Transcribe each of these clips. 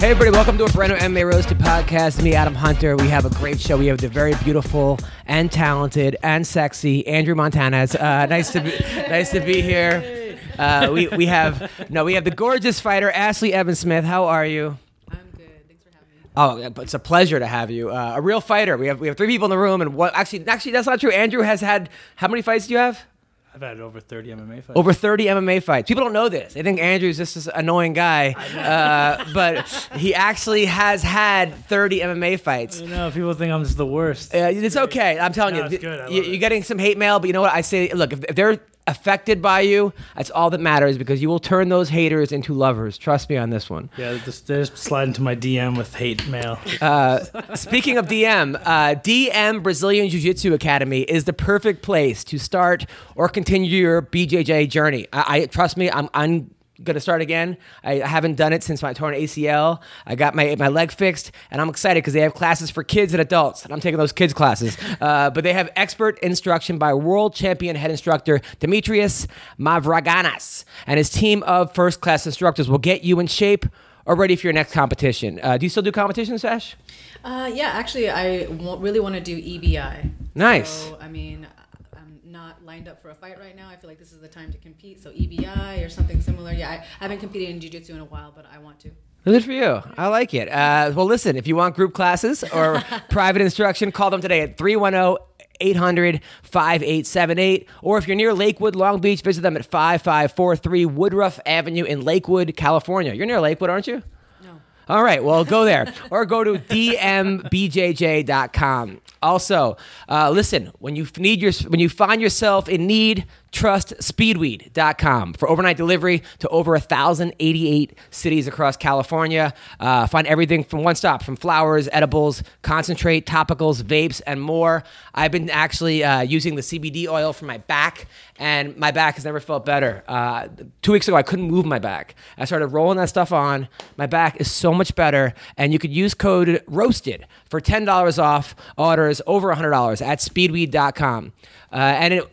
Hey everybody, welcome to a brand new MMA Roasted podcast. Me, Adam Hunter. We have a great show. We have the very beautiful and talented and sexy Andrew Montanez. Nice to be here. We have the gorgeous fighter Ashlee Evans-Smith. How are you? I'm good. Thanks for having me. Oh, it's a pleasure to have you. A real fighter. We have three people in the room, and actually that's not true. Andrew has had, how many fights do you have? I've had over 30 MMA fights. Over 30 MMA fights. People don't know this. They think Andrew's just this annoying guy, but he actually has had 30 MMA fights. I know, people think I'm just the worst. It's okay. I'm telling you, it's good. you're getting some hate mail, but you know what? I say, look, if they're affected by you, that's all that matters, because you will turn those haters into lovers. Trust me on this one. Yeah, just slide into my DM with hate mail. Speaking of DM Brazilian Jiu-Jitsu Academy is the perfect place to start or continue your BJJ journey. I trust me, I'm going to start again. I haven't done it since my torn ACL. I got my leg fixed, and I'm excited because they have classes for kids and adults, and I'm taking those kids classes. But they have expert instruction by world champion head instructor Demetrius Mavraganas, and his team of first-class instructors will get you in shape or ready for your next competition. Do you still do competitions, Ash? Yeah, actually, I really want to do EBI. Nice. So, I mean, I'm not lined up for a fight right now. I feel like this is the time to compete. So EBI or something similar. Yeah, I haven't competed in jiu-jitsu in a while, but I want to. Good for you. I like it. Well, listen, if you want group classes or private instruction, call them today at 310-800-5878. Or if you're near Lakewood, Long Beach, visit them at 5543 Woodruff Avenue in Lakewood, California. You're near Lakewood, aren't you? No. All right, well, go there. Or go to dmbjj.com. Also, listen, when you find yourself in need, trust speedweed.com for overnight delivery to over 1,088 cities across California. Find everything from one stop, from flowers, edibles, concentrate, topicals, vapes, and more. I've been actually using the CBD oil for my back, and my back has never felt better. 2 weeks ago, I couldn't move my back. I started rolling that stuff on. My back is so much better, and you could use code ROASTED for $10 off orders over $100 at speedweed.com.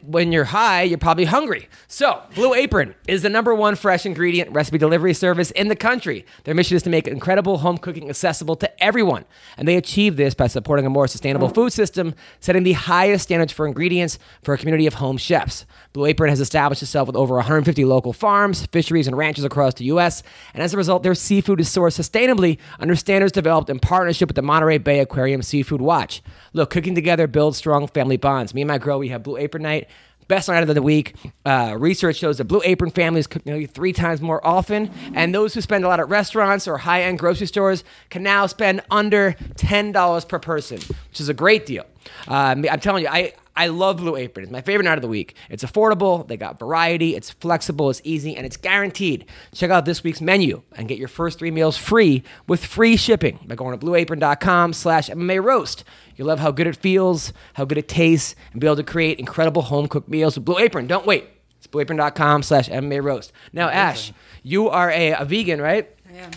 When you're high, you're probably hungry. So, Blue Apron is the #1 fresh ingredient recipe delivery service in the country. Their mission is to make incredible home cooking accessible to everyone. And they achieve this by supporting a more sustainable food system, setting the highest standards for ingredients for a community of home chefs. Blue Apron has established itself with over 150 local farms, fisheries, and ranches across the U.S. And as a result, their seafood is sourced sustainably under standards developed in partnership with the Monterey Bay Aquarium Seafood Watch. Look, cooking together builds strong family bonds. Me and my girl, we have Blue Apron night. Best night of the week. Research shows that Blue Apron families cook nearly 3 times more often, and those who spend a lot at restaurants or high-end grocery stores can now spend under $10 per person, which is a great deal. I'm telling you, I love Blue Apron. It's my favorite night of the week. It's affordable, they got variety, it's flexible, it's easy, and it's guaranteed. Check out this week's menu and get your first 3 meals free with free shipping by going to blueapron.com/MMA roast. You'll love how good it feels, how good it tastes, and be able to create incredible home-cooked meals with Blue Apron. Don't wait. It's blueapron.com/MMA roast. Now, Ash, you are a vegan, right? I am.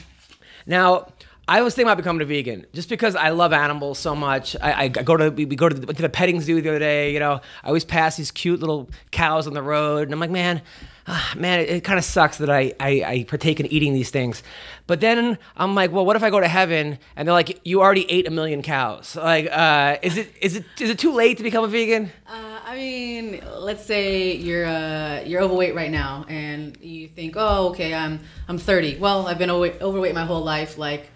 Now, I was thinking about becoming a vegan just because I love animals so much. We went to the petting zoo the other day. You know, I always pass these cute little cows on the road, and I'm like, man, it kind of sucks that I partake in eating these things. But then I'm like, well, what if I go to heaven and they're like, you already ate 1 million cows? Like, is it too late to become a vegan? I mean, let's say you're overweight right now, and you think, oh, okay, I'm 30. Well, I've been overweight my whole life. Like,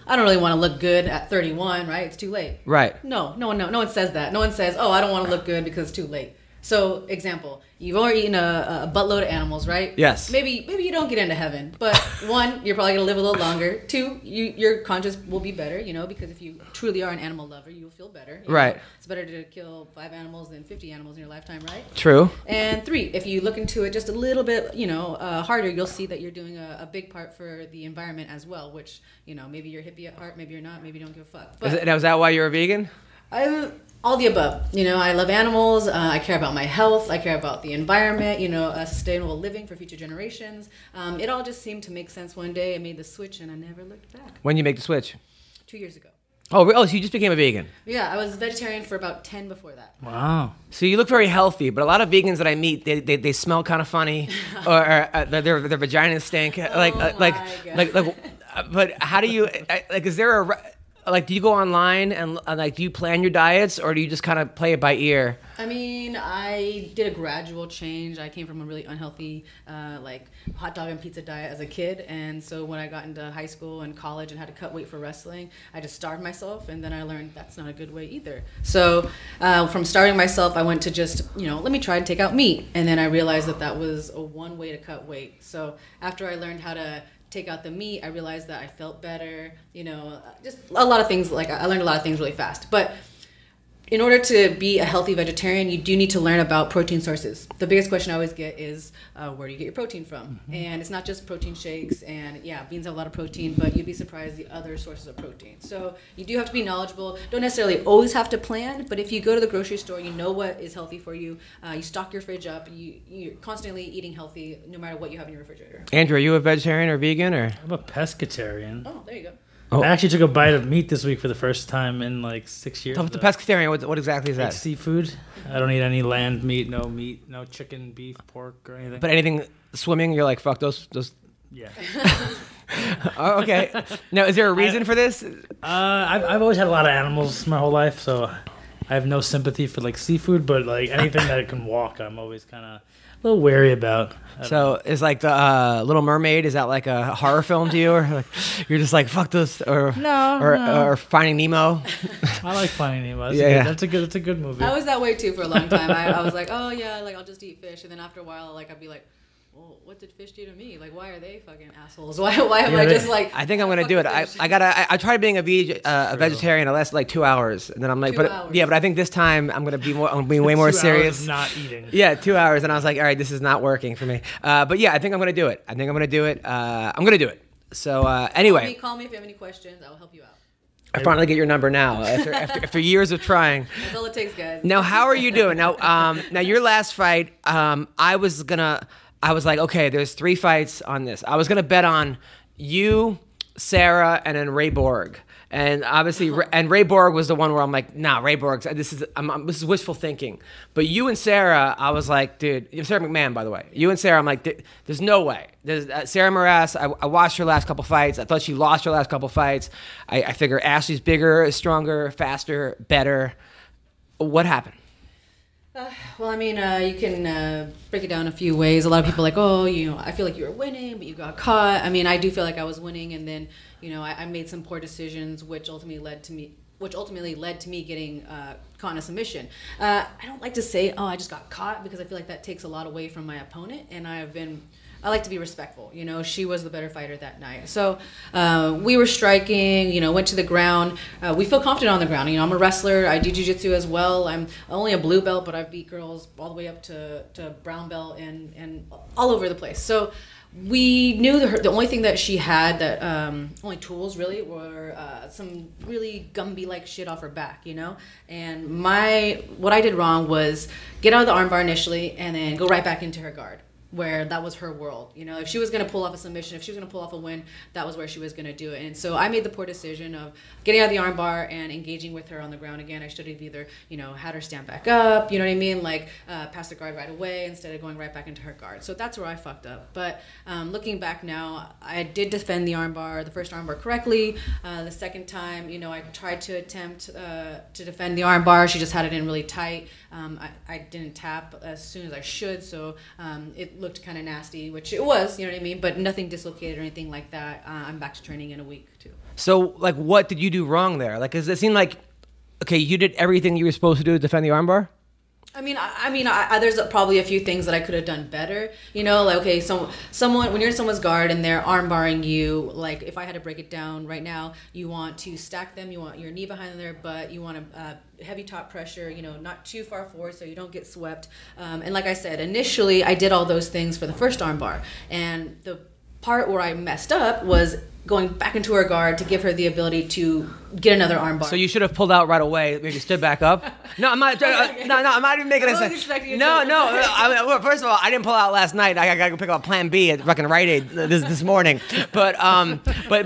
I don't really want to look good at 31, right? It's too late. Right. No one says that. No one says, oh, I don't want to look good because it's too late. So, example, you've already eaten a buttload of animals, right? Yes. Maybe you don't get into heaven, but 1, you're probably gonna live a little longer. 2, your conscience will be better, because if you truly are an animal lover, you'll feel better. Right. It's better to kill 5 animals than 50 animals in your lifetime, right? True. And 3, if you look into it just a little bit, harder, you'll see that you're doing a big part for the environment as well. Which, maybe you're hippie at heart, maybe you're not, maybe you don't give a fuck. But Is that why you're a vegan? All the above. I love animals. I care about my health. I care about the environment, sustainable living for future generations. It all just seemed to make sense one day. I made the switch and I never looked back. When did you make the switch? 2 years ago. Oh, so you just became a vegan? Yeah, I was vegetarian for about 10 before that. Wow. So you look very healthy, but a lot of vegans that I meet, they smell kind of funny, or their vaginas stink. But how do you like? Is there do you go online and like do you plan your diets or do you just kind of play it by ear? I mean, I did a gradual change. I came from a really unhealthy, hot dog and pizza diet as a kid. And so when I got into high school and college and had to cut weight for wrestling, I just starved myself. And then I learned that's not a good way either. So from starving myself, I went to just, let me try to take out meat. And then I realized that was one way to cut weight. So after I learned how to take out the meat, I realized that I felt better, just a lot of things. Like I learned a lot of things really fast. But in order to be a healthy vegetarian, you do need to learn about protein sources. The biggest question I always get is, where do you get your protein from? Mm-hmm. And it's not just protein shakes, and beans have a lot of protein, but you'd be surprised the other sources of protein. So you do have to be knowledgeable. Don't necessarily always have to plan, but if you go to the grocery store, you know what is healthy for you. You stock your fridge up. You're constantly eating healthy no matter what you have in your refrigerator. Andrew, are you a vegetarian or vegan? Or I'm a pescatarian. Oh, there you go. Oh. I actually took a bite of meat this week for the first time in like 6 years. The pescatarian, what exactly is that? Like seafood. I don't eat any land meat, no chicken, beef, pork, or anything. But anything swimming, you're like, fuck those. Yeah. Oh, okay. Now, is there a reason for this? I've always had a lot of animals my whole life, so I have no sympathy for like seafood, but like anything that can walk, I'm always kind of a little wary about. So is like the Little Mermaid, is that like a horror film to you, or like, you're just like fuck this, or or Finding Nemo? I like Finding Nemo. That's a good movie. I was that way too for a long time. I was like, oh yeah, like I'll just eat fish, and then after a while, like I'd be like, well, what did fish do to me? Like, why are they fucking assholes? Why am I just like? I think I'm gonna do it. I tried being a vegetarian. I lasted like 2 hours, and then I'm like, but I think this time I'm gonna be way more serious. 2 hours of not eating. Yeah, 2 hours, and I was like, all right, this is not working for me. But yeah, I think I'm gonna do it. I'm gonna do it. So anyway, call me if you have any questions. I will help you out. I finally get your number now after years of trying. That's all it takes, guys. Now, how are you doing? Now your last fight, I was like, okay, there's 3 fights on this. I was going to bet on you, Sarah, and then Ray Borg. And obviously, and Ray Borg was the one where I'm like, nah, Ray Borg, this is wishful thinking. But you and Sarah, I was like, dude, Sarah McMahon, by the way. You and Sarah, I'm like, there's no way. Sarah Morass, I watched her last couple fights. I thought she lost her last couple fights. I figure Ashlee's bigger, stronger, faster, better. What happened? Well, I mean, you can break it down a few ways. A lot of people are like, oh, I feel like you were winning, but you got caught. I mean, I do feel like I was winning, and then, I made some poor decisions, which ultimately led to me getting caught in a submission. I don't like to say, oh, I just got caught, because I feel like that takes a lot away from my opponent, and I like to be respectful. She was the better fighter that night. So we were striking, went to the ground. We feel confident on the ground. I'm a wrestler. I do jiu-jitsu as well. I'm only a blue belt, but I've beat girls all the way up to brown belt and all over the place. So we knew the only thing that she had, that only tools really, were some really Gumby-like shit off her back, And what I did wrong was get out of the armbar initially and then go right back into her guard, where that was her world. If she was going to pull off a submission, if she was going to pull off a win, that was where she was going to do it. And so I made the poor decision of getting out of the armbar and engaging with her on the ground again. I should have either, had her stand back up, you know what I mean? Like, pass the guard right away instead of going right back into her guard. So that's where I fucked up. But looking back now, I did defend the first armbar correctly. The second time, I tried to attempt to defend the armbar. She just had it in really tight. I didn't tap as soon as I should, so it looked kind of nasty, which it was, you know what I mean? But nothing dislocated or anything like that. I'm back to training in a week, too. So, like, what did you do wrong there? Like, does it seem like, okay, you did everything you were supposed to do to defend the armbar? I mean, there's probably a few things that I could have done better. Like, okay, someone, when you're in someone's guard and they're arm barring you, like, if I had to break it down right now, you want to stack them, you want your knee behind their butt, you want a heavy top pressure, not too far forward so you don't get swept. And like I said, initially I did all those things for the first arm bar. And the part where I messed up was going back into her guard to give her the ability to get another arm bar. So you should have pulled out right away. Maybe stood back up. No, I'm not. Okay. No, I'm not even making a sense. No. I mean, well, first of all, I didn't pull out last night. I got to pick up Plan B at fucking Rite Aid this morning. But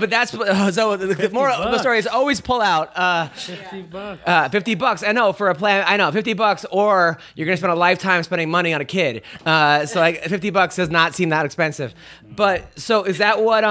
that's so the moral of the story is always pull out. $50. $50. I know for a plan. I know $50, or you're gonna spend a lifetime spending money on a kid. So like $50 does not seem that expensive. But so is that what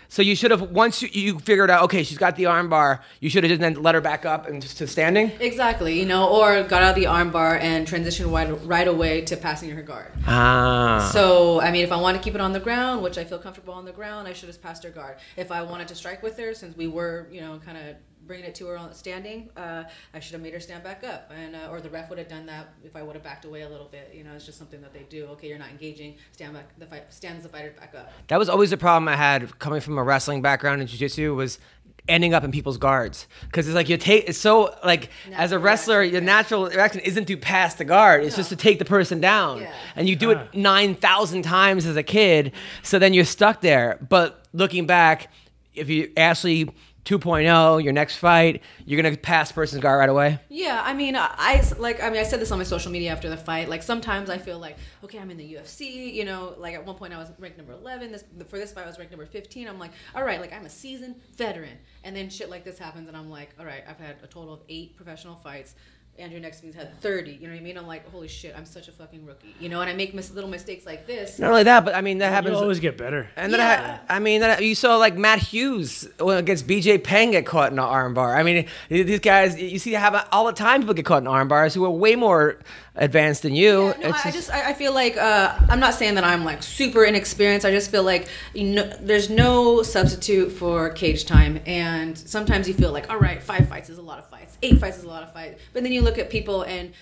So you should have, once you figured out, okay, she's got the arm bar, you should have just then let her back up and just to standing? Exactly, you know, or got out of the arm bar and transitioned right away to passing her guard. Ah. So, I mean, if I want to keep it on the ground, which I feel comfortable on the ground, I should have passed her guard. If I wanted to strike with her, since we were, you know, kind of bringing it to her on standing, I should have made her stand back up, and or the ref would have done that if I would have backed away a little bit. You know, it's just something that they do. Okay, you're not engaging. Stands the fighter back up. That was always a problem I had coming from a wrestling background in jiu-jitsu, was ending up in people's guards, because it's like it's so like natural as a wrestler reaction, your natural reaction isn't to pass the guard, it's just to take the person down, and you do it 9,000 times as a kid, so then you're stuck there. But looking back, if you Ashlee 2.0, your next fight, you're gonna pass the person's guard right away? Yeah, I mean, I said this on my social media after the fight. Like, sometimes I feel like, okay, I'm in the UFC, you know, like at one point I was ranked number 11. For this fight I was ranked number 15. I'm like, all right, like I'm a seasoned veteran. And then shit like this happens and I'm like, all right, I've had a total of 8 professional fights. Andrew next to me's had 30. You know what I mean? I'm like, holy shit, I'm such a fucking rookie. You know, and I make little mistakes like this. Not only that, but I mean, that happens. You always get better. And then you saw like Matt Hughes against BJ Penn get caught in an armbar. I mean, these guys, you see, have all the time people get caught in armbars who are way more advanced than you. Yeah, no, I feel like I'm not saying that I'm like super inexperienced. I just feel like, you know, there's no substitute for cage time, and sometimes you feel like, all right, 5 fights is a lot of fights, 8 fights is a lot of fights, but then you look at people and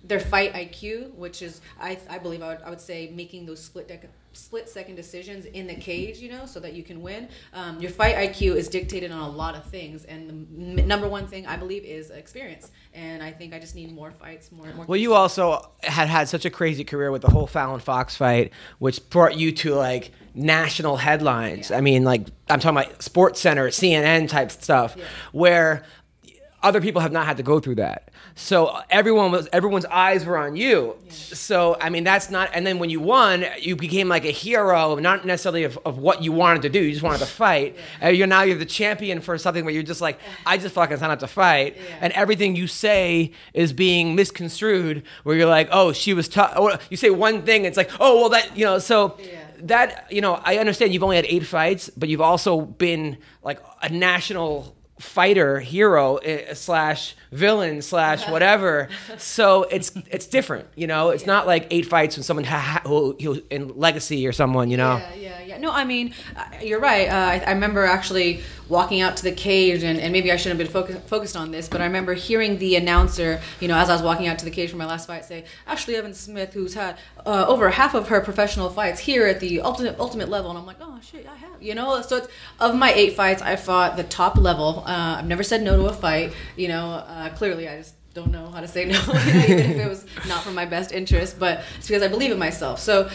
their fight IQ, which is I believe I would say making those split-second decisions in the cage, you know, so that you can win. Your fight IQ is dictated on a lot of things, and the number one thing I believe is experience. And I think I just need more fights, more. Well, you also had such a crazy career with the whole Fallon Fox fight, which brought you to like national headlines. Yeah. I mean, like I'm talking about Sports Center, CNN type stuff, where other people have not had to go through that. So everyone's eyes were on you. Yeah. So, I mean, that's not, and then when you won, you became like a hero, not necessarily of what you wanted to do. You just wanted to fight. Yeah. And you're the champion for something where you're just like, I just fucking signed up to fight. Yeah. And everything you say is being misconstrued, where you're like, oh, she was tough. You say one thing, it's like, oh, well, that, you know, so that, you know, I understand you've only had 8 fights, but you've also been like a national fighter, hero / villain / whatever. So it's different, you know. It's not like 8 fights when someone who in Legacy or someone, you know. Yeah. No, I mean, you're right. I remember actually walking out to the cage, and maybe I shouldn't have been focused on this, but I remember hearing the announcer, you know, as I was walking out to the cage for my last fight, say, Ashlee Evans-Smith, who's had over half of her professional fights here at the ultimate level, and I'm like, oh shit, I have, you know. So it's, of my 8 fights, I fought the top level. I've never said no to a fight, you know. Clearly, I just don't know how to say no, even if it was not for my best interest, but it's because I believe in myself. So,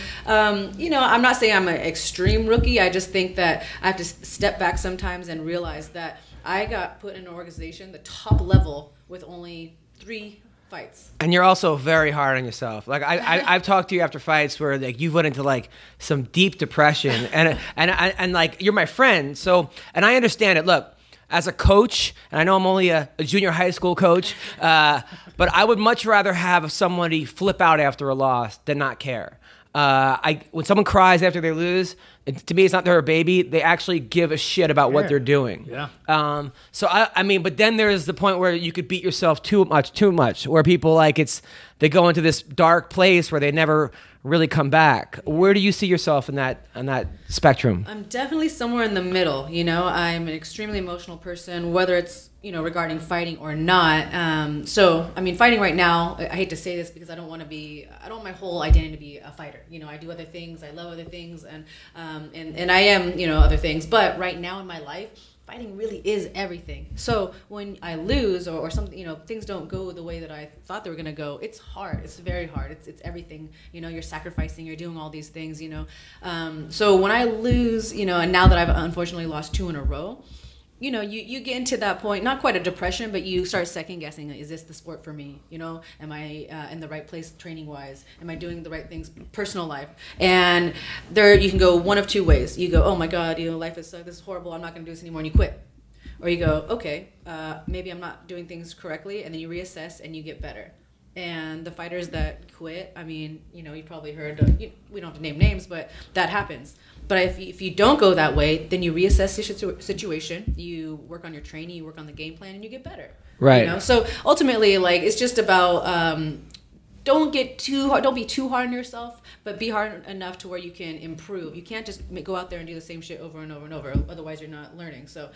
you know, I'm not saying I'm an extreme rookie. I just think that I have to step back sometimes and realize that I got put in an organization, the top level, with only 3 fights. And you're also very hard on yourself. Like I've talked to you after fights where like you went into like some deep depression, and like you're my friend. So, and I understand it. Look, as a coach, and I know I'm only a junior high school coach, but I would much rather have somebody flip out after a loss than not care. When someone cries after they lose, to me, it's not their baby. They actually give a shit about what they're doing. Yeah. So I mean, but then there's the point where you could beat yourself too much, where people like they go into this dark place where they never really come back. Where do you see yourself in that spectrum? I'm definitely somewhere in the middle. You know, I'm an extremely emotional person, whether it's, you know, regarding fighting or not. So, I mean, fighting right now, I hate to say this because I don't want my whole identity to be a fighter. You know, I do other things, I love other things, and I am, you know, other things. But right now in my life, fighting really is everything. So when I lose or something, you know, things don't go the way that I thought they were going to go, it's hard. It's very hard. It's everything. You know, you're sacrificing, you're doing all these things, you know. So when I lose, you know, and now that I've unfortunately lost 2 in a row, you know, you get into that point, not quite a depression, but you start second guessing, is this the sport for me? You know, am I in the right place training wise? Am I doing the right things personal life? And there you can go one of 2 ways. You go, oh my God, you know, life is this is horrible, I'm not going to do this anymore, and you quit. Or you go, okay, maybe I'm not doing things correctly, and then you reassess and you get better. And the fighters that quit, I mean, you probably heard, we don't have to name names, but that happens. But if you don't go that way, then you reassess your situation, you work on your training, you work on the game plan, and you get better. Right. So ultimately, like, it's just about don't be too hard on yourself, but be hard enough to where you can improve. You can't just go out there and do the same shit over and over and over. Otherwise, you're not learning. So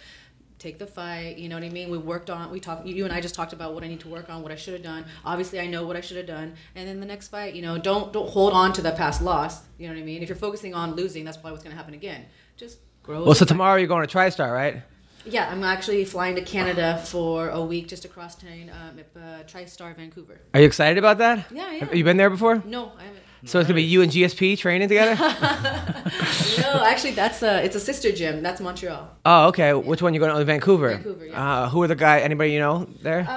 take the fight. You know what I mean? You and I just talked about what I need to work on, what I should have done. Obviously, I know what I should have done. And then the next fight, don't hold on to the past loss. You know what I mean? If you're focusing on losing, that's probably what's going to happen again. Just grow. Well, so tomorrow you're going to TriStar, right? Yeah, I'm actually flying to Canada for a week just to cross-train at TriStar Vancouver. Are you excited about that? Yeah, yeah. Have you been there before? No, I haven't. So it's going to be you and GSP training together? No, actually, it's a sister gym. That's Montreal. Oh, okay. Yeah. Which one you going to? Vancouver? Vancouver, yeah. Who are the guys? Anybody you know there?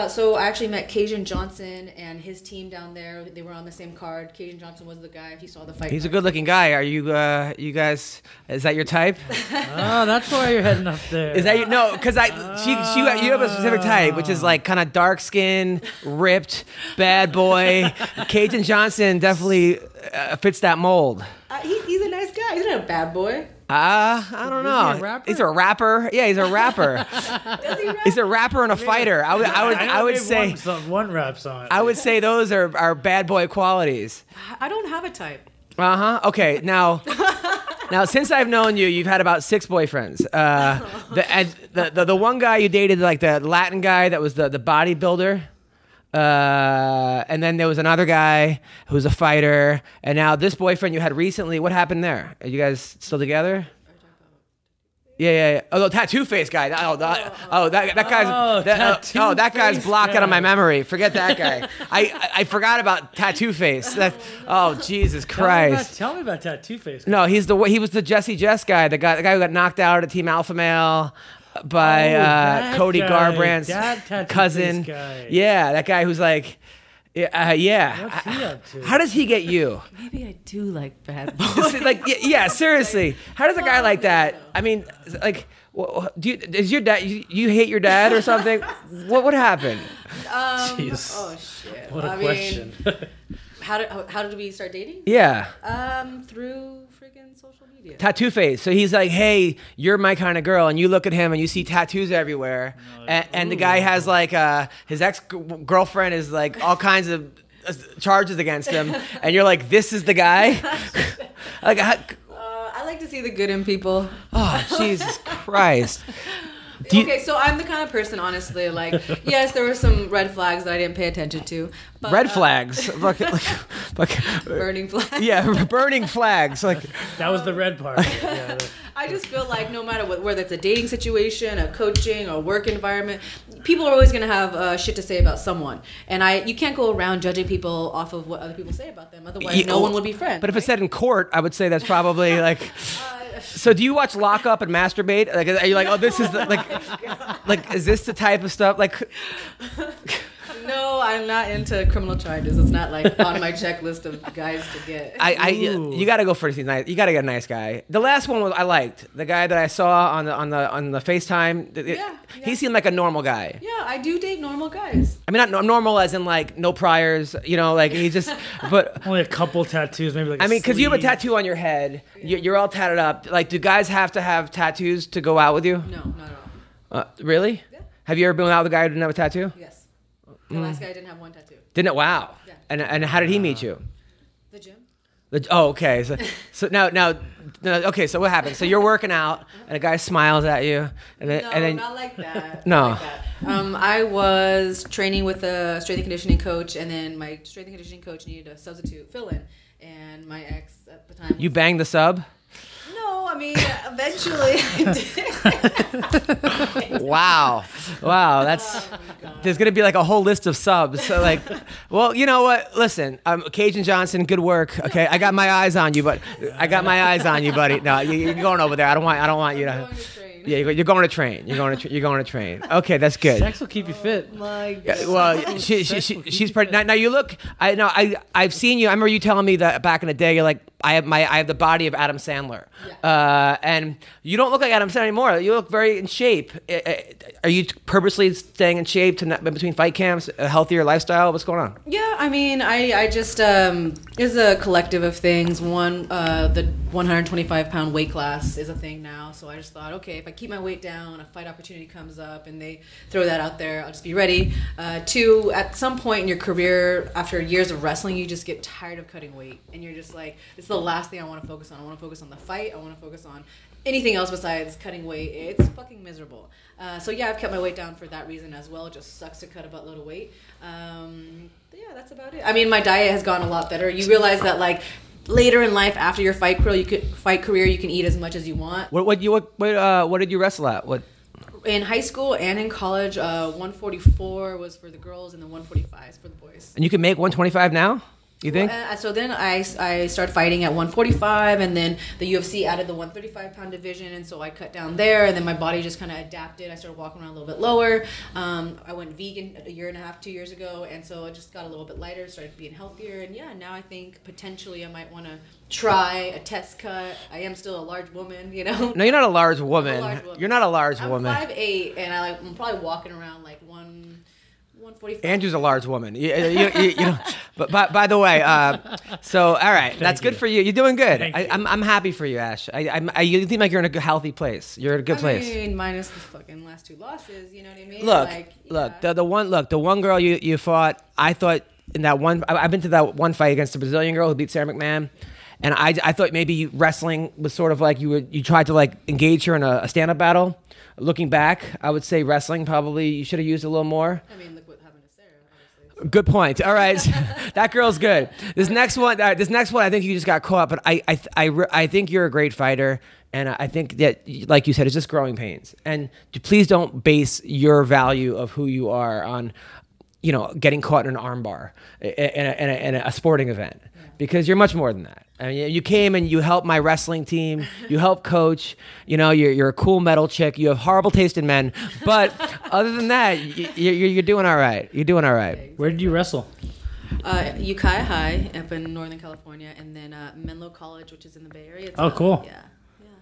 So I actually met Cajun Johnson and his team down there. They were on the same card. Cajun Johnson was the guy. He saw the fight. He's a good-looking guy. Are you guys, is that your type? Oh, that's why you're heading up there. Is that no? Because you have a specific type, which is like kind of dark skin, ripped, bad boy. Cajun Johnson definitely fits that mold. He's a nice guy. He's not a bad boy. I don't know. He a rapper? He's a rapper. Yeah, he's a rapper. Does he rap? He's a rapper and a fighter. I would say one rap song. I would say those are bad boy qualities. I don't have a type. Okay. Now, since I've known you, you've had about 6 boyfriends. The one guy you dated, like the Latin guy that was the bodybuilder. And then there was another guy who was a fighter, and now this boyfriend you had recently. What happened there? Are you guys still together? Yeah. Oh, the tattoo face guy. That guy's blocked out of my memory. Forget that guy. I forgot about tattoo face. Jesus Christ! Tell me about tattoo face. No, he was the Jesse Jess guy. The guy who got knocked out at Team Alpha Male by Cody Garbrandt's cousin. Guy. Yeah, that guy who's like, What's he up to? How does he get you? Maybe I do like bad boys. Seriously. How does a guy like that? I mean, like, is your dad? You hate your dad or something? What happened? Jeez. Oh shit. What a question. How did we start dating? Yeah. Through freaking social media. Tattoo face. So he's like, hey, you're my kind of girl. And you look at him and you see tattoos everywhere. And the guy has like, his ex-girlfriend is like all kinds of charges against him. And you're like, this is the guy? I like to see the good in people. Oh, Jesus Christ. Okay, so I'm the kind of person, honestly, like, yes, there were some red flags that I didn't pay attention to. But, red flags? Burning flags. Yeah, burning flags. Like that was the red part. Yeah, I just feel like no matter whether it's a dating situation, a coaching, or work environment, people are always going to have shit to say about someone. And you can't go around judging people off of what other people say about them. Otherwise, no one would be friends. But if it's said in court, I would say that's probably like... So do you watch Lock Up and masturbate? Like, are you like, oh, this is like, is this the type of stuff? Like, no, I'm not into criminal charges. It's not like on my checklist of guys to get. You got to go for nice. You got to get a nice guy. The last one I liked the guy that I saw on the FaceTime. He seemed like a normal guy. Yeah, I do date normal guys. I mean, not normal as in like no priors. Like he just, but only a couple tattoos, maybe like. I mean, because you have a tattoo on your head, you're all tatted up. Like, do guys have to have tattoos to go out with you? No, not at all. Really? Yeah. Have you ever been out with a guy who didn't have a tattoo? Yes. The last guy didn't have one tattoo. Didn't it? Wow. Yeah. And how did he meet you? The gym. Okay. So now, okay. So what happened? So you're working out, and a guy smiles at you, and then not like that. No. Not like that. I was training with a strength and conditioning coach, and then my strength and conditioning coach needed a substitute fill-in, and my ex at the time. You banged the sub? No, I mean eventually I did. Wow. That's there's gonna be like a whole list of subs. So like, well, you know what? Listen, Cajun Johnson, good work. Okay, I got my eyes on you, buddy. No, you're going over there. I don't want you to. Yeah, you're going to train. You're going to train. Okay, that's good. Sex will keep you fit. My God. Yeah, well, she's pretty. Now you look. I've seen you. I remember you telling me that back in the day. You're like, have the body of Adam Sandler. Yeah. And you don't look like Adam Sandler anymore. You look very in shape. Are you purposely staying in shape to not in between fight camps, a healthier lifestyle? What's going on? Yeah, I mean, I just it's a collective of things. One, the 125-pound weight class is a thing now, so I just thought, okay, if I keep my weight down, a fight opportunity comes up, and they throw that out there, I'll just be ready. Two, at some point in your career, after years of wrestling, you just get tired of cutting weight, and you're just like, it's the last thing I want to focus on. I want to focus on the fight. I want to focus on anything else besides cutting weight. It's fucking miserable. So yeah, I've kept my weight down for that reason as well. It just sucks to cut a buttload of weight. Yeah, that's about it. I mean, my diet has gotten a lot better. You realize that like later in life, after your fight career, you can eat as much as you want. What did you wrestle at? What? In high school and in college, 144 was for the girls and then 145 is for the boys. And you can make 125 now? You think? So then I started fighting at 145, and then the UFC added the 135-pound division, and so I cut down there, and then my body just kind of adapted. I started walking around a little bit lower. I went vegan a year and a half, 2 years ago, and so it just got a little bit lighter, started being healthier, and yeah, now I think potentially I might want to try a test cut. I am still a large woman, you know? No, you're not a large woman. You're not a large woman. I'm 5'8", and I'm probably walking around like 145. Andrew's a large woman. You know, but by the way, so all right, that's good for you. You're doing good. I'm happy for you, Ash. You seem like you're in a healthy place. You're in a good place. I mean, minus the fucking last 2 losses. You know what I mean? Look, the one girl you fought. I thought in that one. I've been to that one fight against the Brazilian girl who beat Sarah McMahon. And I thought maybe wrestling was sort of like you tried to like engage her in a stand-up battle. Looking back, I would say wrestling probably you should have used a little more. I mean, look what happened to Sarah, obviously. Good point. All right, that girl's good. This next one, I think you just got caught. But I think you're a great fighter, and I think that, like you said, it's just growing pains. And please don't base your value of who you are on, you know, getting caught in an armbar in a sporting event. Because you're much more than that. I mean, you came and you helped my wrestling team. You helped coach. You know, you're a cool metal chick. You have horrible taste in men. But other than that, you're doing all right. You're doing all right. Where did you wrestle? Ukiah High up in Northern California, and then Menlo College, which is in the Bay Area. Oh, cool. Yeah.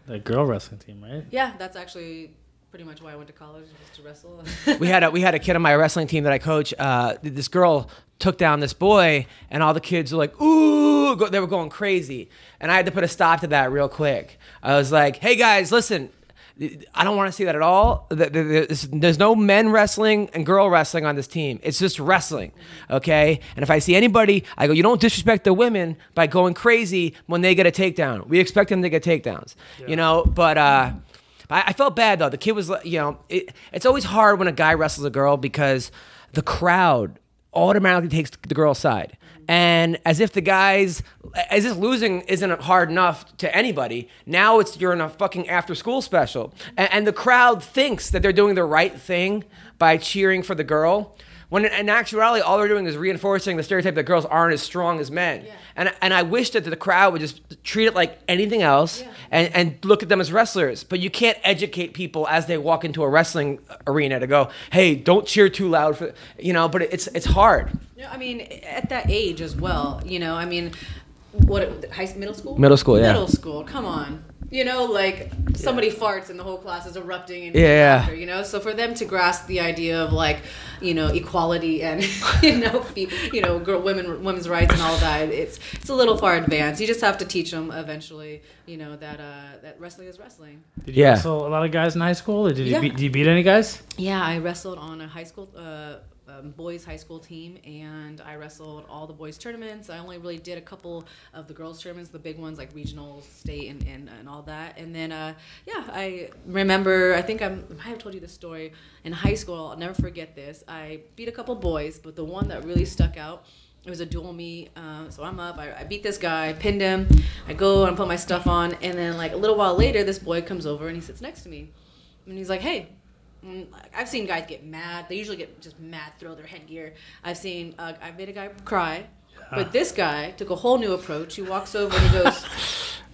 The girl wrestling team, right? Yeah, that's actually pretty much why I went to college, was to wrestle. we had a kid on my wrestling team that I coach. This girl took down this boy, and all the kids were like, ooh, they were going crazy. And I had to put a stop to that real quick. I was like, hey guys, listen, I don't want to see that at all. There's no men wrestling and girl wrestling on this team. It's just wrestling, okay? And if I see anybody, I go, you don't disrespect the women by going crazy when they get a takedown. We expect them to get takedowns, you know? But I felt bad, though. The kid was, you know, it's always hard when a guy wrestles a girl because the crowd automatically takes the girl's side. And as if losing isn't hard enough to anybody, now you're in a fucking after-school special. And the crowd thinks that they're doing the right thing by cheering for the girl, when in actuality, all they're doing is reinforcing the stereotype that girls aren't as strong as men. Yeah. And I wish that the crowd would just treat it like anything else, and look at them as wrestlers. But you can't educate people as they walk into a wrestling arena to go, hey, don't cheer too loud for, you know, but it's hard. Yeah, I mean, at that age as well, you know, I mean, middle school? Middle school, yeah. Middle school, come on. You know, like somebody farts and the whole class is erupting. And laughter, you know, so for them to grasp the idea of like, you know, equality and women's rights and all that, it's a little far advanced. You just have to teach them eventually, you know, that wrestling is wrestling. Did you wrestle a lot of guys in high school, or did you beat any guys? Yeah, I wrestled on a high school. Boys high school team, and I wrestled all the boys tournaments. I only really did a couple of the girls tournaments, the big ones like regional, state, and all that. And then I remember, I think I might have told you this story in high school. I'll never forget this. I beat a couple boys, but the one that really stuck out, it was a dual meet. So I'm up, I beat this guy, pinned him, I go and put my stuff on, and then like a little while later this boy comes over and he sits next to me, and he's like, hey. I've seen guys get mad. They usually get just mad, throw their headgear. I made a guy cry. But this guy took a whole new approach. He walks over and he goes,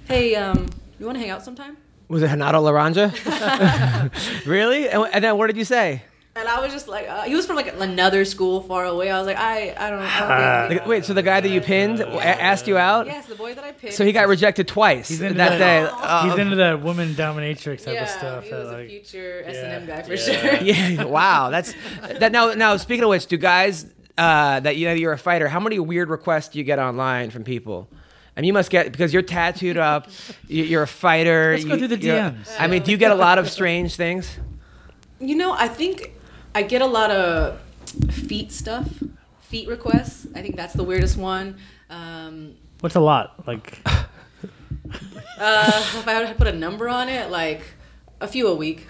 hey, you want to hang out sometime? Was it Hanato Laranja? Really? And then what did you say? And I was just like, he was from like another school far away. I was like, I don't think. Wait, so the guy that you pinned asked you out? Yes, the boy that I pinned. So he got rejected twice He's into that day. He's into that woman dominatrix type of stuff. He was like, a future S&M guy for sure. Yeah, wow. That's that. Now, speaking of which, do guys that you're a fighter? How many weird requests do you get online from people? I mean, you must get, because you're tattooed up. You're a fighter. Let's go through the DMs. I mean, do you get a lot of strange things? I think I get a lot of feet requests. I think that's the weirdest one. What's a lot? Like, if I had to put a number on it, like a few a week.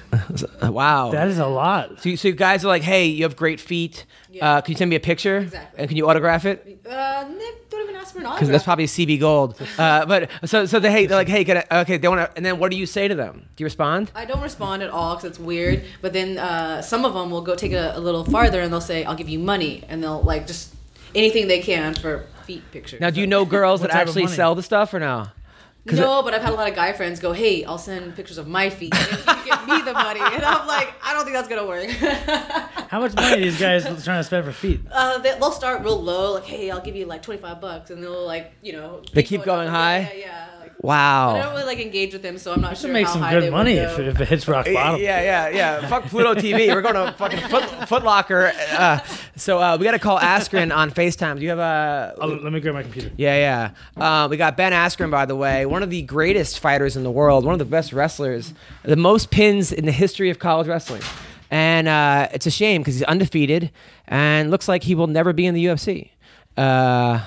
Wow. that is a lot. So guys are like, hey, you have great feet. Yeah. Can you send me a picture? Exactly. And can you autograph it? They don't even ask for an autograph. Because that's probably CB Gold. But so they're like, hey, okay, they want to, and then what do you say to them? Do you respond? I don't respond at all because it's weird. But then some of them will go take it a little farther and they'll say, I'll give you money. And they'll like just anything they can for feet pictures. Now, do you know girls that What type of actually money? sell the stuff or no? No, but I've had a lot of guy friends go, hey, I'll send pictures of my feet and you give me the money. And I'm like, I don't think that's going to work. How much money are these guys trying to spend for feet? They'll start real low, like, hey, I'll give you like $25. And they'll like, They keep going up. high? Yeah. Like, Wow. I don't really like engage with them, so I'm not You sure should make how some high good they money would go. if it hits rock bottom. Yeah. Fuck Pluto TV. We're going to fucking Foot Locker. So we got to call Askren on FaceTime. Do you have a... Let me grab my computer. Yeah. We got Ben Askren, by the way, one of the greatest fighters in the world, one of the best wrestlers, the most pins in the history of college wrestling. And it's a shame because he's undefeated and looks like he will never be in the UFC. I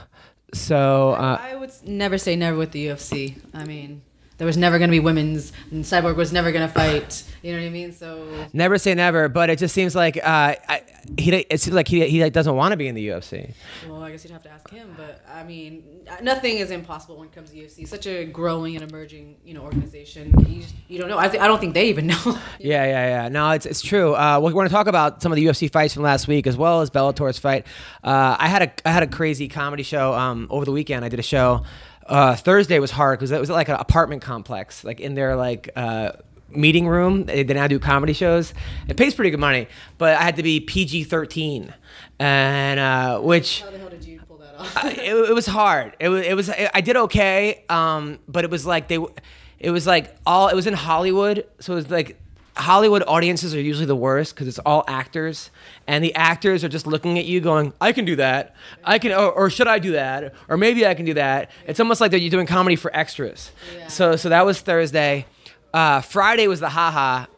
would never say never with the UFC. I mean, there was never going to be women's, and Cyborg was never going to fight. You know what I mean? So never say never, but it just seems like it seems like he doesn't want to be in the UFC. Well, I guess you'd have to ask him, but I mean, nothing is impossible when it comes to UFC. Such a growing and emerging, organization. You don't know. I don't think they even know. Yeah. No, it's true. We're going to talk about some of the UFC fights from last week as well as Bellator's fight. I had a crazy comedy show over the weekend. I did a show. Thursday was hard because it was like an apartment complex, like in their meeting room. They now do comedy shows. It pays pretty good money, but I had to be PG-13, and which. How the hell did you pull that off? It was hard. It was. I did okay, but it was like it was in Hollywood, so it was like. Hollywood audiences are usually the worst because it's all actors, and the actors are just looking at you going, I can do that. I can, or should I do that? Or maybe I can do that. It's almost like that you're doing comedy for extras. Yeah. So that was Thursday. Friday was the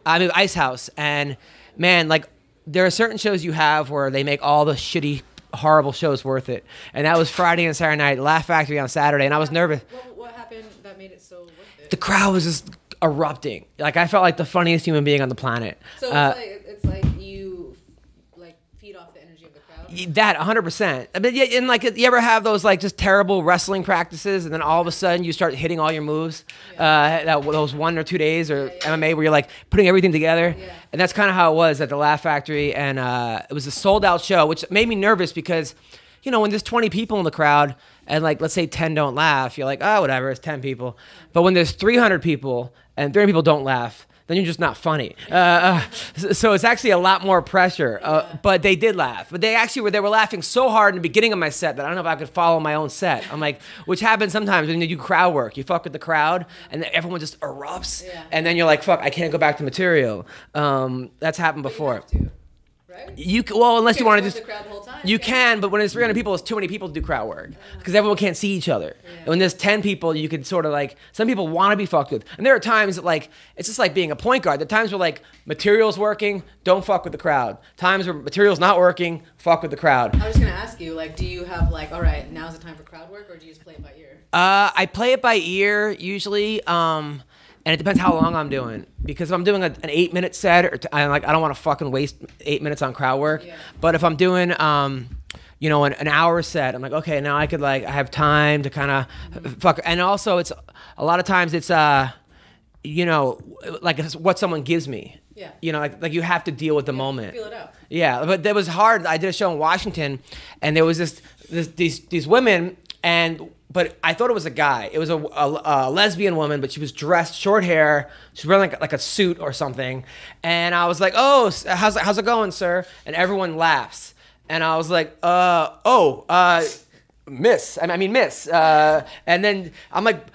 Ice House. And man, like there are certain shows you have where they make all the shitty, horrible shows worth it. And that was Friday and Saturday night, Laugh Factory on Saturday. And I was nervous. What happened that made it so worth it? The crowd was just erupting. Like I felt like the funniest human being on the planet. So it's like you feed off the energy of the crowd. That 100%. I mean, yeah, and like you ever have those like just terrible wrestling practices, and then all of a sudden you start hitting all your moves. Those 1 or 2 days or MMA where you're like putting everything together, and that's kind of how it was at the Laugh Factory, and it was a sold out show, which made me nervous because. When there's 20 people in the crowd and like, let's say 10 don't laugh, you're like, oh, whatever, it's 10 people. But when there's 300 people and 30 people don't laugh, then you're just not funny. So it's actually a lot more pressure. But they did laugh. But they were laughing so hard in the beginning of my set that I don't know if I could follow my own set. I'm like, which happens sometimes when you do crowd work. You fuck with the crowd and then everyone just erupts. Yeah. And then you're like, fuck, I can't go back to material. That's happened before. Right? Unless you want to just the crowd the whole time. you can, but when it's 300 people, it's too many people to do crowd work because everyone can't see each other. Yeah. And when there's 10 people, you can sort of like some people want to be fucked with, and there are times that like it's just like being a point guard. There are times where like material's working, don't fuck with the crowd. Times where material's not working, fuck with the crowd. I was just gonna ask you, do you have all right, now's the time for crowd work, or do you just play it by ear? I play it by ear usually. And it depends how long I'm doing. Because if I'm doing an 8-minute set, I don't want to fucking waste 8 minutes on crowd work. Yeah. But if I'm doing, an hour set, I'm like, okay, now I could I have time to kind of fuck. And also, it's a lot of times it's, it's what someone gives me. Yeah. Like you have to deal with the moment. Feel it out. Yeah, but that was hard. I did a show in Washington, and there was these women. But I thought it was a guy. It was a lesbian woman, but she was dressed, short hair. She was wearing like a suit or something. And I was like, "Oh, how's it going, sir?" And everyone laughs. And I was like, miss. I mean, miss. And then I'm like,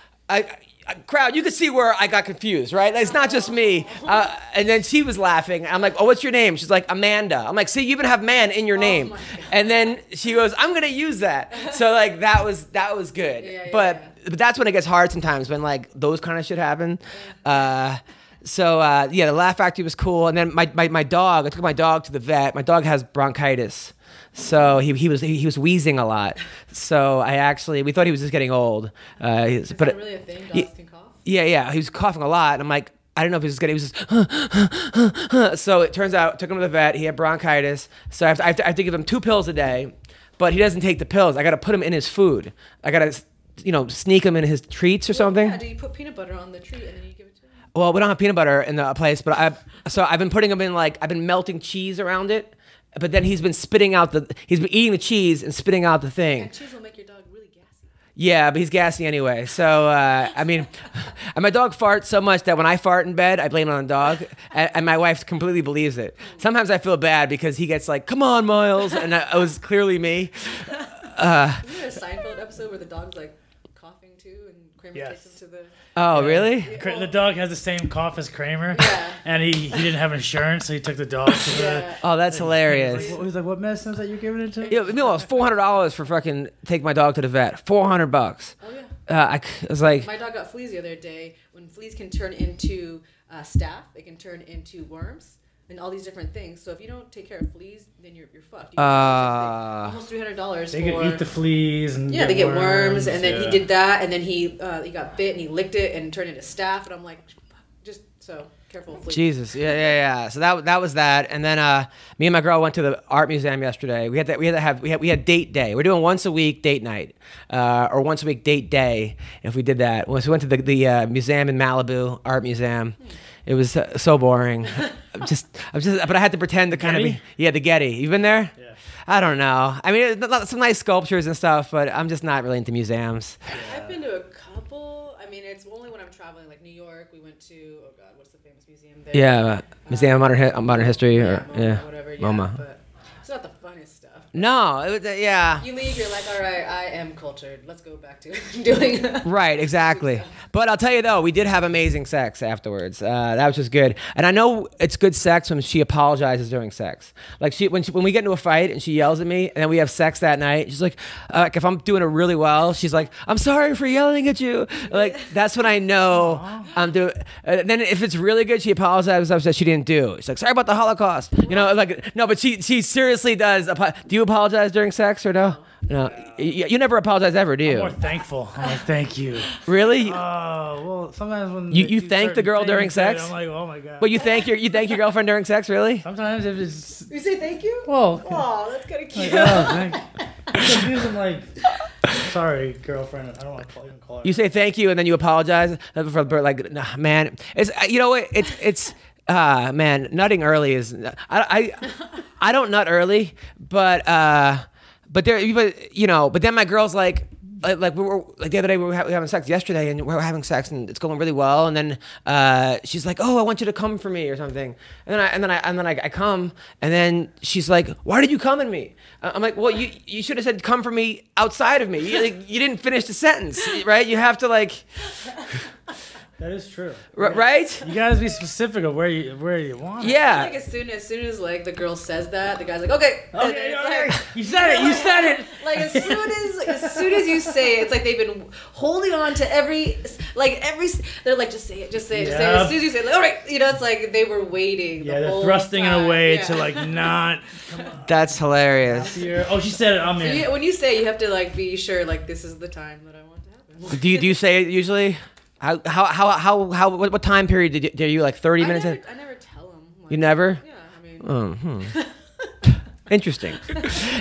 crowd, you could see where I got confused, right? It's not just me. And then she was laughing. I'm like, "Oh, what's your name?" She's like, "Amanda." I'm like, "See, you even have man in your name." And then she goes, "I'm gonna use that." So like that was good. But that's when it gets hard sometimes, when like those kind of shit happen. The Laugh Factory was cool. And then my dog, I took my dog to the vet. My dog has bronchitis. So he was wheezing a lot. So we thought he was just getting old. Is that really a thing? Dogs can cough? Yeah. He was coughing a lot. And I'm like, I don't know if he was getting. He was just. So it turns out, took him to the vet. He had bronchitis. So I have to give him 2 pills a day, but he doesn't take the pills. I got to put him in his food. I got to, sneak him in his treats or something. Yeah. Do you put peanut butter on the treat and then you give it to him? Well, we don't have peanut butter in the place, but I've been putting him in I've been melting cheese around it. But then he's been eating the cheese and spitting out the thing. Yeah, cheese will make your dog really gassy. Yeah, but he's gassy anyway. So, and my dog farts so much that when I fart in bed, I blame it on the dog. And my wife completely believes it. Sometimes I feel bad because he gets like, "Come on, Miles." And it was clearly me. Isn't there a Seinfeld episode where the dog's like coughing too and Kramer takes him to the... Oh, really? The dog has the same cough as Kramer, and he didn't have insurance, so he took the dog to the... Oh, that's hilarious. He's like, "What medicine is that you're giving it to?" Yeah, it was $400 for fucking take my dog to the vet. $400. Oh, yeah. I was like... My dog got fleas the other day. When fleas can turn into staph, they can turn into worms and all these different things. So if you don't take care of fleas, then you're fucked. Almost $300. They could eat the fleas and they get worms. And then he did that, and then he got bit and he licked it and turned into staph. And I'm like, just so careful with fleas. Jesus, yeah. So that was that. And then me and my girl went to the art museum yesterday. We had date day. We're doing once a week date night, or once a week date day if we did that. So we went to the museum in Malibu, art museum. It was so boring. But I had to pretend to kind of be. Yeah, the Getty. You've been there? Yeah. I don't know. I mean, some nice sculptures and stuff, but I'm just not really into museums. I've been to a couple. I mean, it's only when I'm traveling, like New York. We went to what's the famous museum there? Yeah, Museum of Modern History, or MoMA, whatever. Yeah, MoMA. But it's not the funnest stuff. No, it was, yeah. You leave, you're like, all right, I am cultured. Let's go back to doing. Right, exactly. But I'll tell you though, we did have amazing sex afterwards. That was just good. And I know it's good sex when she apologizes during sex. Like when we get into a fight and she yells at me, and then we have sex that night. She's like if I'm doing it really well, she's like, "I'm sorry for yelling at you." Like that's when I know I'm doing. Then if it's really good, she apologizes that she didn't do. She's like, "Sorry about the Holocaust." Like no, but she seriously does. Do you apologize during sex or no? No, you never apologize ever, do you? I'm more thankful. I'm like, "Thank you." Really? Oh, well, sometimes when you thank the girl during sex. I'm like, "Oh my god." But you thank your girlfriend during sex, really? Sometimes if it's... You say thank you? Well, oh, that's kind of cute. Like, oh, thank you. Sometimes I'm like, "Sorry, girlfriend. I don't want to even call her." You say thank you and then you apologize for like, nah, man. It's it's man, nutting early is I don't nut early, but then my girl's like we were like the other day we were having sex yesterday and we were having sex and it's going really well, and then she's like, "Oh, I want you to come for me" or something, and then I come, and then she's like, "Why did you come in me?" I'm like, "Well, you should have said come for me outside of me. You didn't finish the sentence, right? You have to like." That is true. Right? You gotta be specific of where you want it. Yeah. Like as soon as like the girl says that, the guy's like, okay. Okay. You said it. Like as soon as you say it, it's like they've been holding on to every. They're like, just say it. As soon as you say it, like, all right, it's like they were waiting. Yeah, they're thrusting it away to like not. That's hilarious. Oh, she said it. I'm here. So when you say it, you have to like be sure like this is the time that I want to happen. Do you say it usually? What time period did you like 30 minutes? I never tell them. Like, you never? Yeah, I mean. Interesting.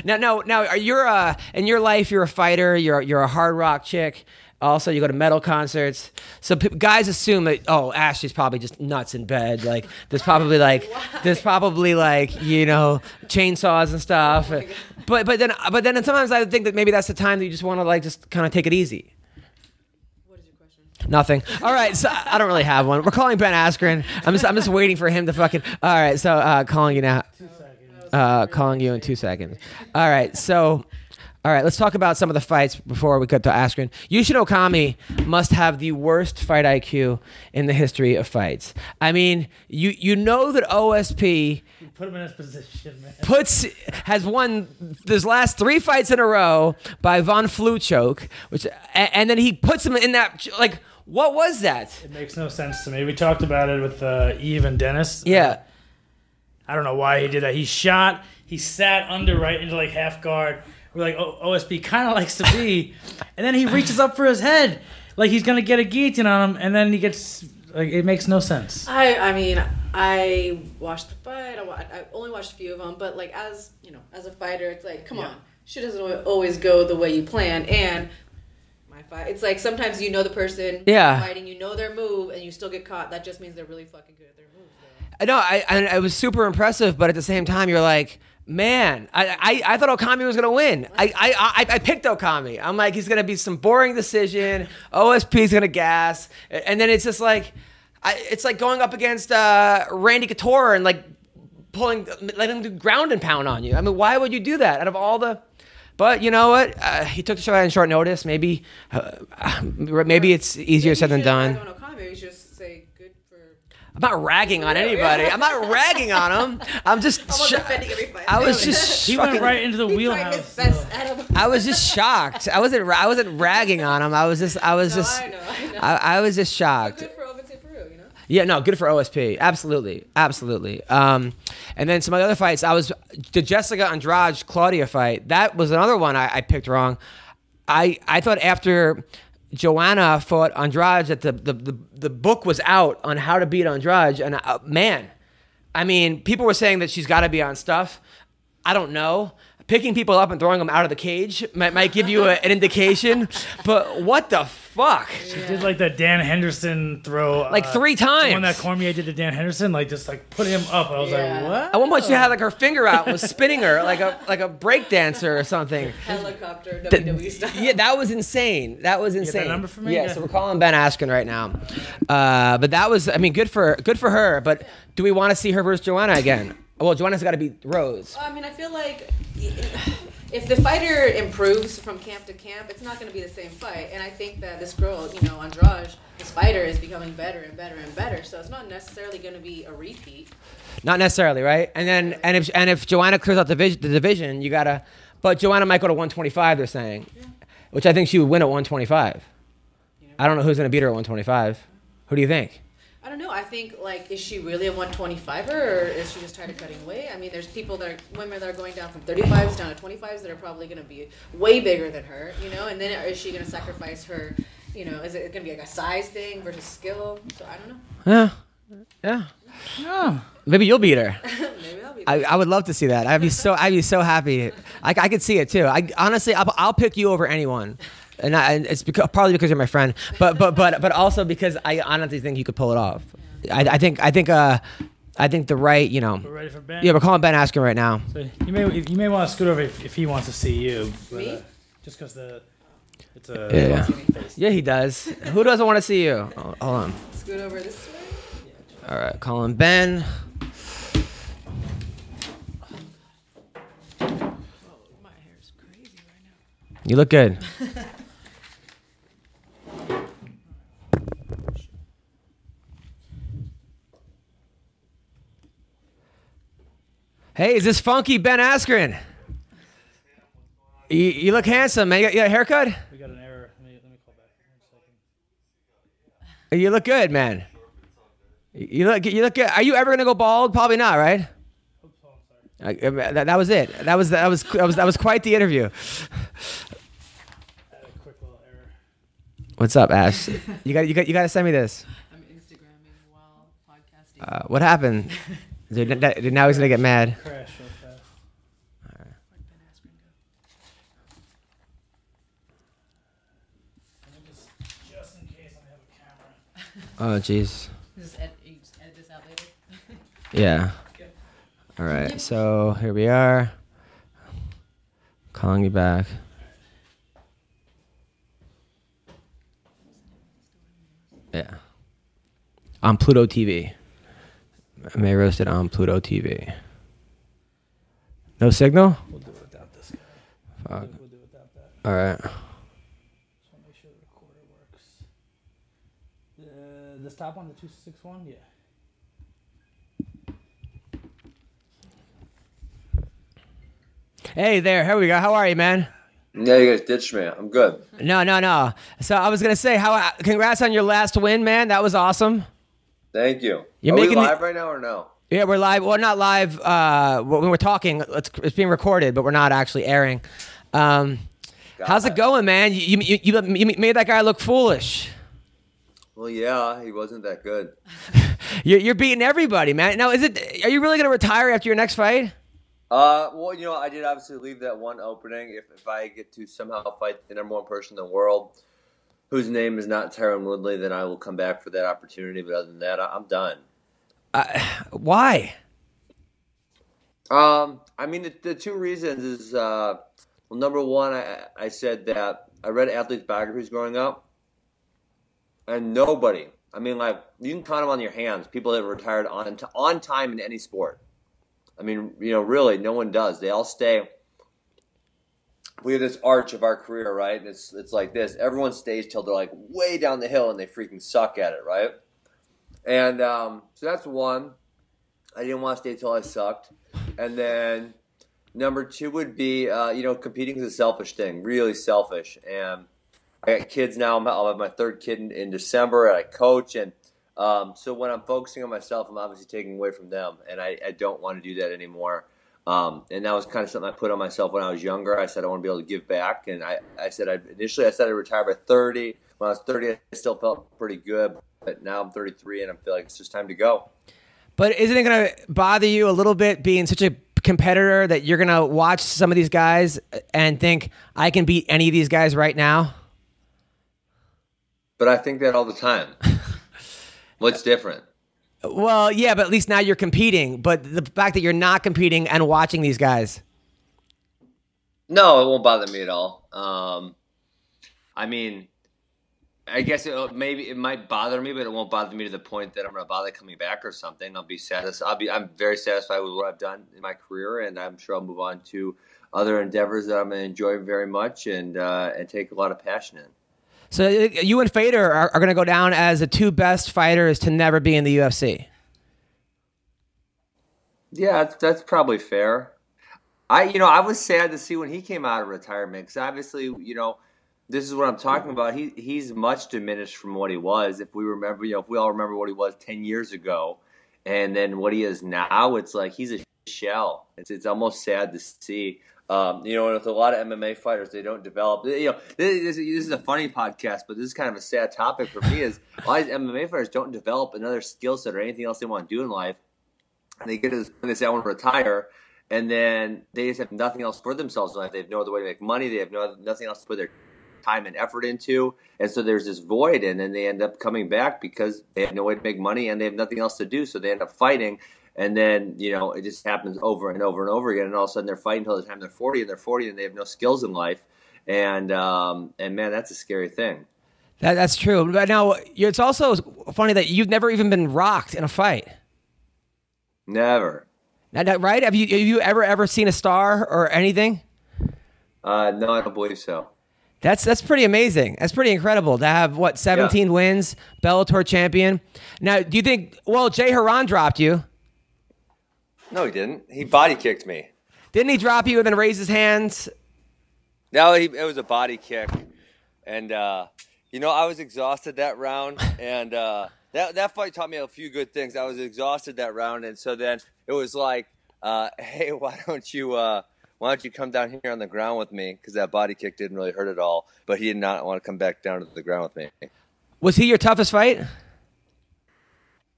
Now, you're in your life, you're a fighter. You're a hard rock chick. Also, you go to metal concerts. So guys assume that Ashlee's probably just nuts in bed. Like there's probably like chainsaws and stuff. but then sometimes I think that maybe that's the time that you just want to like just kind of take it easy. What is your question? Nothing. All right, so I don't really have one. We're calling Ben Askren. I'm just waiting for him to fucking. All right, so calling you now. 2 seconds. Calling you in 2 seconds. All right, so. All right, let's talk about some of the fights before we get to Askren. Yushin Okami must have the worst fight IQ in the history of fights. I mean, you know that OSP Put him in his position, man. has won his last 3 fights in a row by Von Flue choke, and then he puts him in that like what was that? It makes no sense to me. We talked about it with Eve and Dennis. Yeah. I don't know why he did that. He sat under right into like half guard. We're like, OSP kind of likes to be. And then he reaches up for his head. Like he's going to get a guillotine on him. And then he gets, like, it makes no sense. I mean, I watched the fight. I only watched a few of them. But, like, as a fighter, it's like, come on. Shit doesn't always go the way you plan. And my fight, it's like sometimes you know the person fighting, you know their move, and you still get caught. That just means they're really fucking good at their moves. I know. I was super impressive, but at the same time, you're like, man, I thought Okami was gonna win. I picked Okami. I'm like, he's gonna be some boring decision. OSP's gonna gas, and then it's just like, it's like going up against Randy Couture and like letting him do ground and pound on you. I mean, why would you do that? Out of all the, but you know what? He took the shot on short notice. Maybe it's easier said than done. Maybe you should just say good for. I'm not ragging on anybody. I'm not ragging on him. I'm just. Defending every fight. I was just. He went right into the wheelhouse. I was just shocked. I wasn't ragging on him. I was just. I know. I was just shocked. Good for Ovens Peru, you know. Yeah, no, good for OSP. Absolutely. And then some other fights. The Jessica Andrade Claudia fight. That was another one I picked wrong. I thought after Joanna fought Andrade that the book was out on how to beat Andrade, and man, I mean, people were saying that she's got to be on stuff. I don't know. Picking people up and throwing them out of the cage might give you an indication, but what the fuck? She did like the Dan Henderson throw. Like 3 times. The one that Cormier did to Dan Henderson, like just like put him up. I was like, what? At one point she had like her finger out and was spinning her like a break dancer or something. Helicopter WWE style. Yeah, that was insane. That was insane. You get that number for me? Yeah, so we're calling Ben Askren right now. But that was, I mean, good for her. But do we want to see her versus Joanna again? Well, Joanna's got to beat Rose. I mean, I feel like if the fighter improves from camp to camp, it's not going to be the same fight. And I think that this girl, Andrade, this fighter is becoming better and better and better. So it's not necessarily going to be a repeat. Not necessarily, right? And then if Joanna clears out the division, you gotta. But Joanna might go to 125. They're saying, which I think she would win at 125. I don't know who's going to beat her at 125. Who do you think? I don't know. I think, like, is she really a 125er, or is she just tired of cutting weight? I mean, there's women that are going down from 35s down to 25s that are probably going to be way bigger than her, And then is she going to sacrifice her, is it going to be like a size thing versus skill? So I don't know. Yeah. Maybe you'll beat her. Maybe I'll beat her. I would love to see that. I'd be so happy. I could see it too. Honestly, I'll pick you over anyone. And it's probably because you're my friend, but also because I honestly think you could pull it off. I think the right, We're ready for Ben. Yeah, we're calling Ben Askren right now. So you may want to scoot over if he wants to see you. But, Me? just because it's a Yeah, he does. Who doesn't want to see you? Hold on. Scoot over this way. All right, calling Ben. My hair is crazy right now. You look good. Hey, is this funky Ben Askren? You look handsome, man. You got a haircut? We got an error. Let me call back. 1 second. You look good, man. You look good. Are you ever gonna go bald? Probably not, right? That was it. That was quite the interview. A quick little error. What's up, Ash? You got to send me this. I'm Instagramming while podcasting. What happened? Dude, now he's gonna get mad. Crash real fast. Where'd Ben Askren go? Just in case I have a camera. Oh, jeez. Just edit this out later. Yeah. All right. So here we are. Calling you back. Yeah. On Pluto TV. MMA roasted on Pluto TV. No signal? We'll do it without this guy. Fuck. We'll do it without that. All right. Just want to make sure the recorder works. This top one, the 261? Yeah. Hey there. Here we go. How are you, man? Yeah, you guys ditched me. I'm good. No. So I was gonna say, congrats on your last win, man. That was awesome. Thank you. You're Are we making live right now or no? Yeah, we're live. Well, not live. When we're talking, it's being recorded, but we're not actually airing. How's it going, man? You made that guy look foolish. Well, yeah, he wasn't that good. You're beating everybody, man. Now, are you really gonna retire after your next fight? Well, I did obviously leave that one opening. If I get to somehow fight the number one person in the world, whose name is not Tyron Woodley, then I will come back for that opportunity. But other than that, I'm done. Why? I mean, the two reasons is, well, number one, I said that I read athletes' biographies growing up, and nobody, I mean, like, you can count them on your hands, people that retired on time in any sport. I mean, really, no one does. They all stay. We have this arch of our career, right? And it's like this. Everyone stays till they're like way down the hill and they freaking suck at it, right? And so that's one. I didn't want to stay till I sucked. And then number two would be, competing is a selfish thing, really selfish. And I got kids now. I'll have my third kid in December, and I coach. And so when I'm focusing on myself, I'm obviously taking away from them. And I don't want to do that anymore. And that was kind of something I put on myself when I was younger. I said I want to be able to give back. And I said I'd retire by 30. When I was 30, I still felt pretty good. But now I'm 33, and I feel like it's just time to go. But isn't it going to bother you a little bit being such a competitor that you're going to watch some of these guys and think, I can beat any of these guys right now? But I think that all the time. What's different? Well, yeah, but at least now you're competing. But the fact that you're not competing and watching these guys. No, it won't bother me at all. I mean, I guess it might bother me, but it won't bother me to the point that I'm going to bother coming back or something. I'll be satisfied. I'm very satisfied with what I've done in my career, and I'm sure I'll move on to other endeavors that I'm going to enjoy very much and take a lot of passion in. So you and Fader are going to go down as the two best fighters to never be in the UFC. Yeah, that's probably fair. I was sad to see when he came out of retirement because obviously, this is what I'm talking about. He's much diminished from what he was. If we remember, if we all remember what he was 10 years ago, and then what he is now, it's like he's a shell. It's almost sad to see. And with a lot of MMA fighters, they don't develop. This is a funny podcast, but this is kind of a sad topic for me. Is a lot of MMA fighters don't develop another skill set or anything else they want to do in life, and they get to this point, they say I want to retire. And then they just have nothing else for themselves in life. They have no other way to make money. They have nothing else to put their time and effort into. And so there's this void, and then they end up coming back because they have no way to make money and they have nothing else to do. So they end up fighting. And then, it just happens over and over and over again. And all of a sudden they're fighting until the time they're 40 and they have no skills in life. And man, that's a scary thing. That's true. But now it's also funny that you've never even been rocked in a fight. Never. Now, right? Have you ever seen a star or anything? No, I don't believe so. That's pretty amazing. That's pretty incredible to have 17 wins, Bellator champion. Now, do you think? Well, Jay Haran dropped you. No, he didn't. He body kicked me. Didn't he drop you and then raise his hands? No, it was a body kick, and I was exhausted that round, and that fight taught me a few good things. I was exhausted that round, and so then it was like, hey, why don't you come down here on the ground with me? Because that body kick didn't really hurt at all, but he did not want to come back down to the ground with me. Was he your toughest fight?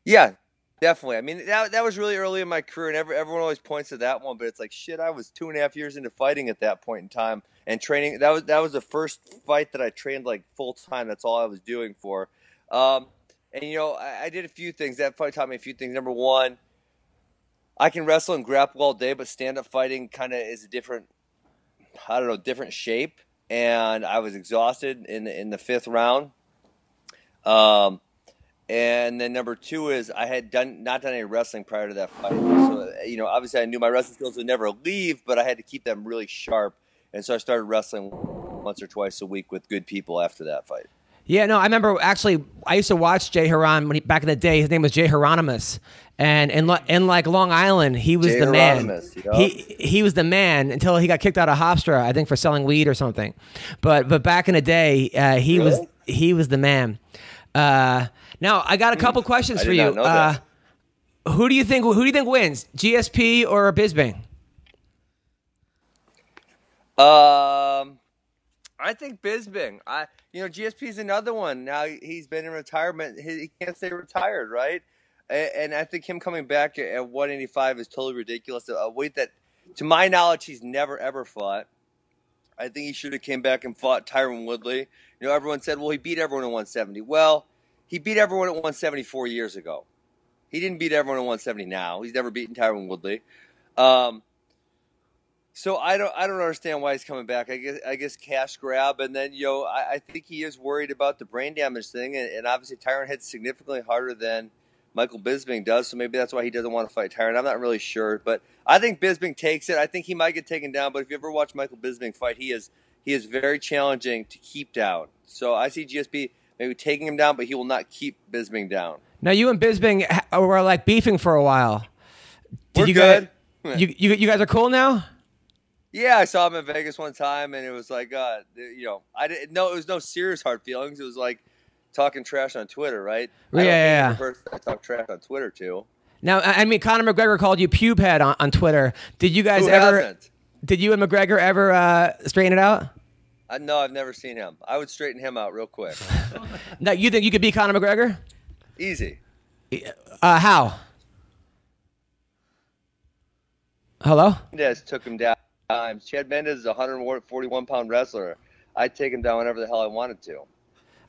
Yeah, definitely. I mean, that was really early in my career, and everyone always points to that one, but it's like, shit, I was 2.5 years into fighting at that point in time, and training. That was the first fight that I trained like full time. That's all I was doing for. And I did a few things. That fight taught me a few things. Number one, I can wrestle and grapple all day, but stand-up fighting kind of is a different I don't know, different shape, and I was exhausted in the 5th round. And then number 2 is I had not done any wrestling prior to that fight. So, obviously I knew my wrestling skills would never leave, but I had to keep them really sharp. And so I started wrestling once or twice a week with good people after that fight. Yeah, no, I remember actually I used to watch Jay Haran back in the day. His name was Jay Hieronymus. And in like Long Island, he was the man. Yep. He was the man until he got kicked out of Hofstra, I think, for selling weed or something. But back in the day, he was the man. Now I got a couple questions for you. Who do you think wins, GSP or Bisping? I think Bisping. GSP is another one. Now he's been in retirement. He can't stay retired, right? And I think him coming back at 185 is totally ridiculous. A weight that, to my knowledge, he's never ever fought. I think he should have came back and fought Tyron Woodley. Everyone said, well, he beat everyone at 170. Well, he beat everyone at 170 4 years ago. He didn't beat everyone at 170 now. He's never beaten Tyron Woodley. So I don't understand why he's coming back. I guess cash grab, and then I think he is worried about the brain damage thing, and obviously Tyron hits significantly harder than Michael Bisping does, so maybe that's why he doesn't want to fight Tyron. I'm not really sure, but I think Bisping takes it. I think he might get taken down, but if you ever watch Michael Bisping fight, he is very challenging to keep down. So I see GSP maybe taking him down, but he will not keep Bisping down. Now you and Bisping were like beefing for a while. We're good. You guys are cool now? Yeah, I saw him in Vegas one time, and it was like, I didn't know it was no serious hard feelings. It was like talking trash on Twitter, right? Yeah. I talk trash on Twitter too. Now, I mean, Conor McGregor called you pube head on Twitter. Did you guys Did you and McGregor ever straighten it out? No, I've never seen him. I would straighten him out real quick. Now, you think you could beat Conor McGregor? Easy. How? Hello? Mendes took him down. Chad Mendes is a 141-pound wrestler. I'd take him down whenever the hell I wanted to.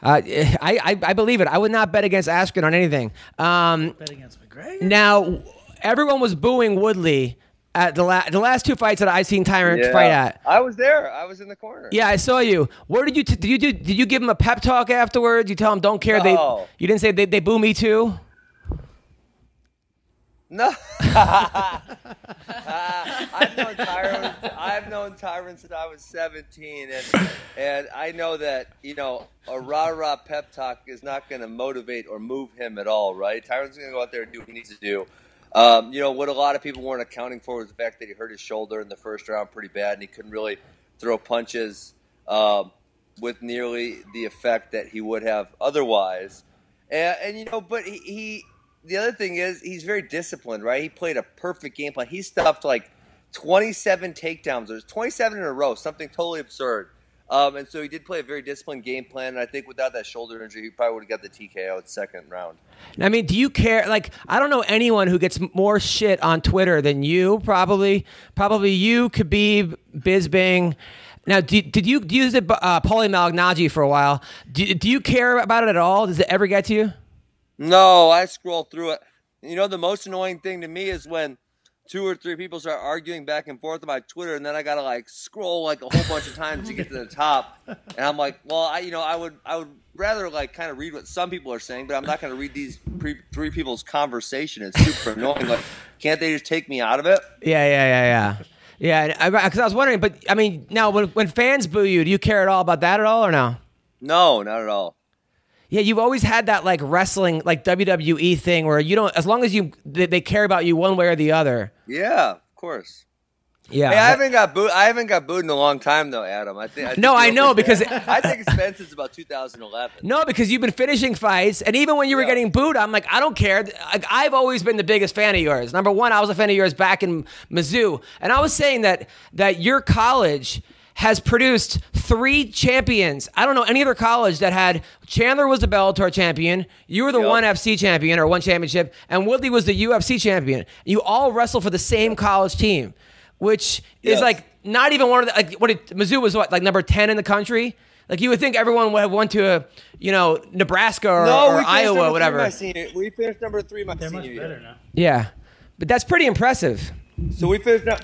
I believe it. I would not bet against Askren on anything. Bet against McGregor? Now, everyone was booing Woodley at the last 2 fights that I've seen Tyron fight at. I was there. I was in the corner. Yeah, I saw you. What did you did you give him a pep talk afterwards? You tell him don't care. No. You didn't say they boo me too? No. I've known Tyron since I was 17, and I know that a rah-rah pep talk is not going to motivate or move him at all, right? Tyron's going to go out there and do what he needs to do. What a lot of people weren't accounting for was the fact that he hurt his shoulder in the first round pretty bad, and he couldn't really throw punches with nearly the effect that he would have otherwise. But he the other thing is he's very disciplined, right? He played a perfect game plan. He stuffed like 27 takedowns. There's 27 in a row, something totally absurd. And so he did play a very disciplined game plan. And I think without that shoulder injury, he probably would have got the TKO at second round. I mean, do you care? Like, I don't know anyone who gets more shit on Twitter than you. Probably you, Khabib, Bisping. Now, did you use it, Paulie Malignaggi for a while? Do you care about it at all? Does it ever get to you? No, I scroll through it. The most annoying thing to me is when 2 or 3 people start arguing back and forth about Twitter, and then I gotta scroll a whole bunch of times to get to the top. And I'm like, well, I would rather kind of read what some people are saying, but I'm not gonna read these 3 people's conversation. It's super annoying. Can't they just take me out of it? Yeah. Yeah, because I was wondering, but I mean, now when fans boo you, do you care at all about that at all or no? No, not at all. Yeah, you've always had that wrestling, WWE thing where you don't, as long as they care about you one way or the other. Yeah, of course. Yeah. Hey, I haven't got booed in a long time though, Adam. I know because I think it's been since about 2011. No, because you've been finishing fights, and even when you were getting booed, I'm like, I don't care. I've always been the biggest fan of yours. Number one, I was a fan of yours back in Mizzou, and I was saying that your college has produced 3 champions. I don't know any other college that had. Chandler was the Bellator champion. You were the ONE FC champion or one championship, and Woodley was the UFC champion. You all wrestle for the same college team, which is not even one of the Mizzou was number 10 in the country. You would think everyone would have went to Nebraska or Iowa or whatever. We finished number 3 my They're senior much year. better now. Yeah, but that's pretty impressive. So we finished up.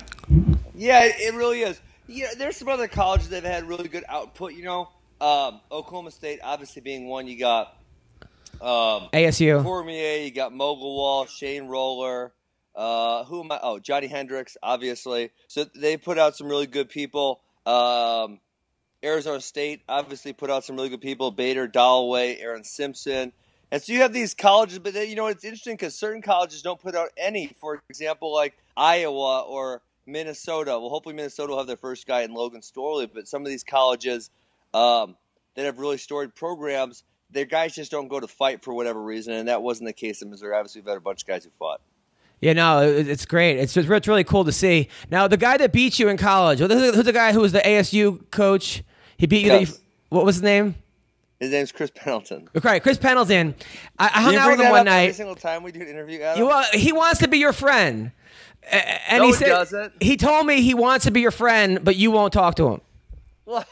Yeah, it really is. Yeah, there's some other colleges that have had really good output. Oklahoma State obviously being one. You got ASU. Cormier. You got Mogulwall, Shane Roller. Who am I? Oh, Johnny Hendricks, obviously. So they put out some really good people. Arizona State obviously put out some really good people. Bader, Dalloway, Aaron Simpson. And so you have these colleges, but then, it's interesting because certain colleges don't put out any. For example, like Iowa or Minnesota. Well, hopefully Minnesota will have their first guy in Logan Storley. But some of these colleges that have really storied programs, their guys just don't go to fight for whatever reason. And that wasn't the case in Missouri. Obviously, we've had a bunch of guys who fought. Yeah, no, it's great. It's really cool to see. Now, the guy that beat you in college, who's the guy who was the ASU coach? He beat you. Yes. What was his name? His name's Chris Pendleton. Okay, Chris Pendleton. I hung out with him one night. Every single time we do an interview, Adam? He wants to be your friend. And No, he he doesn't. He told me he wants to be your friend, but you won't talk to him. Well,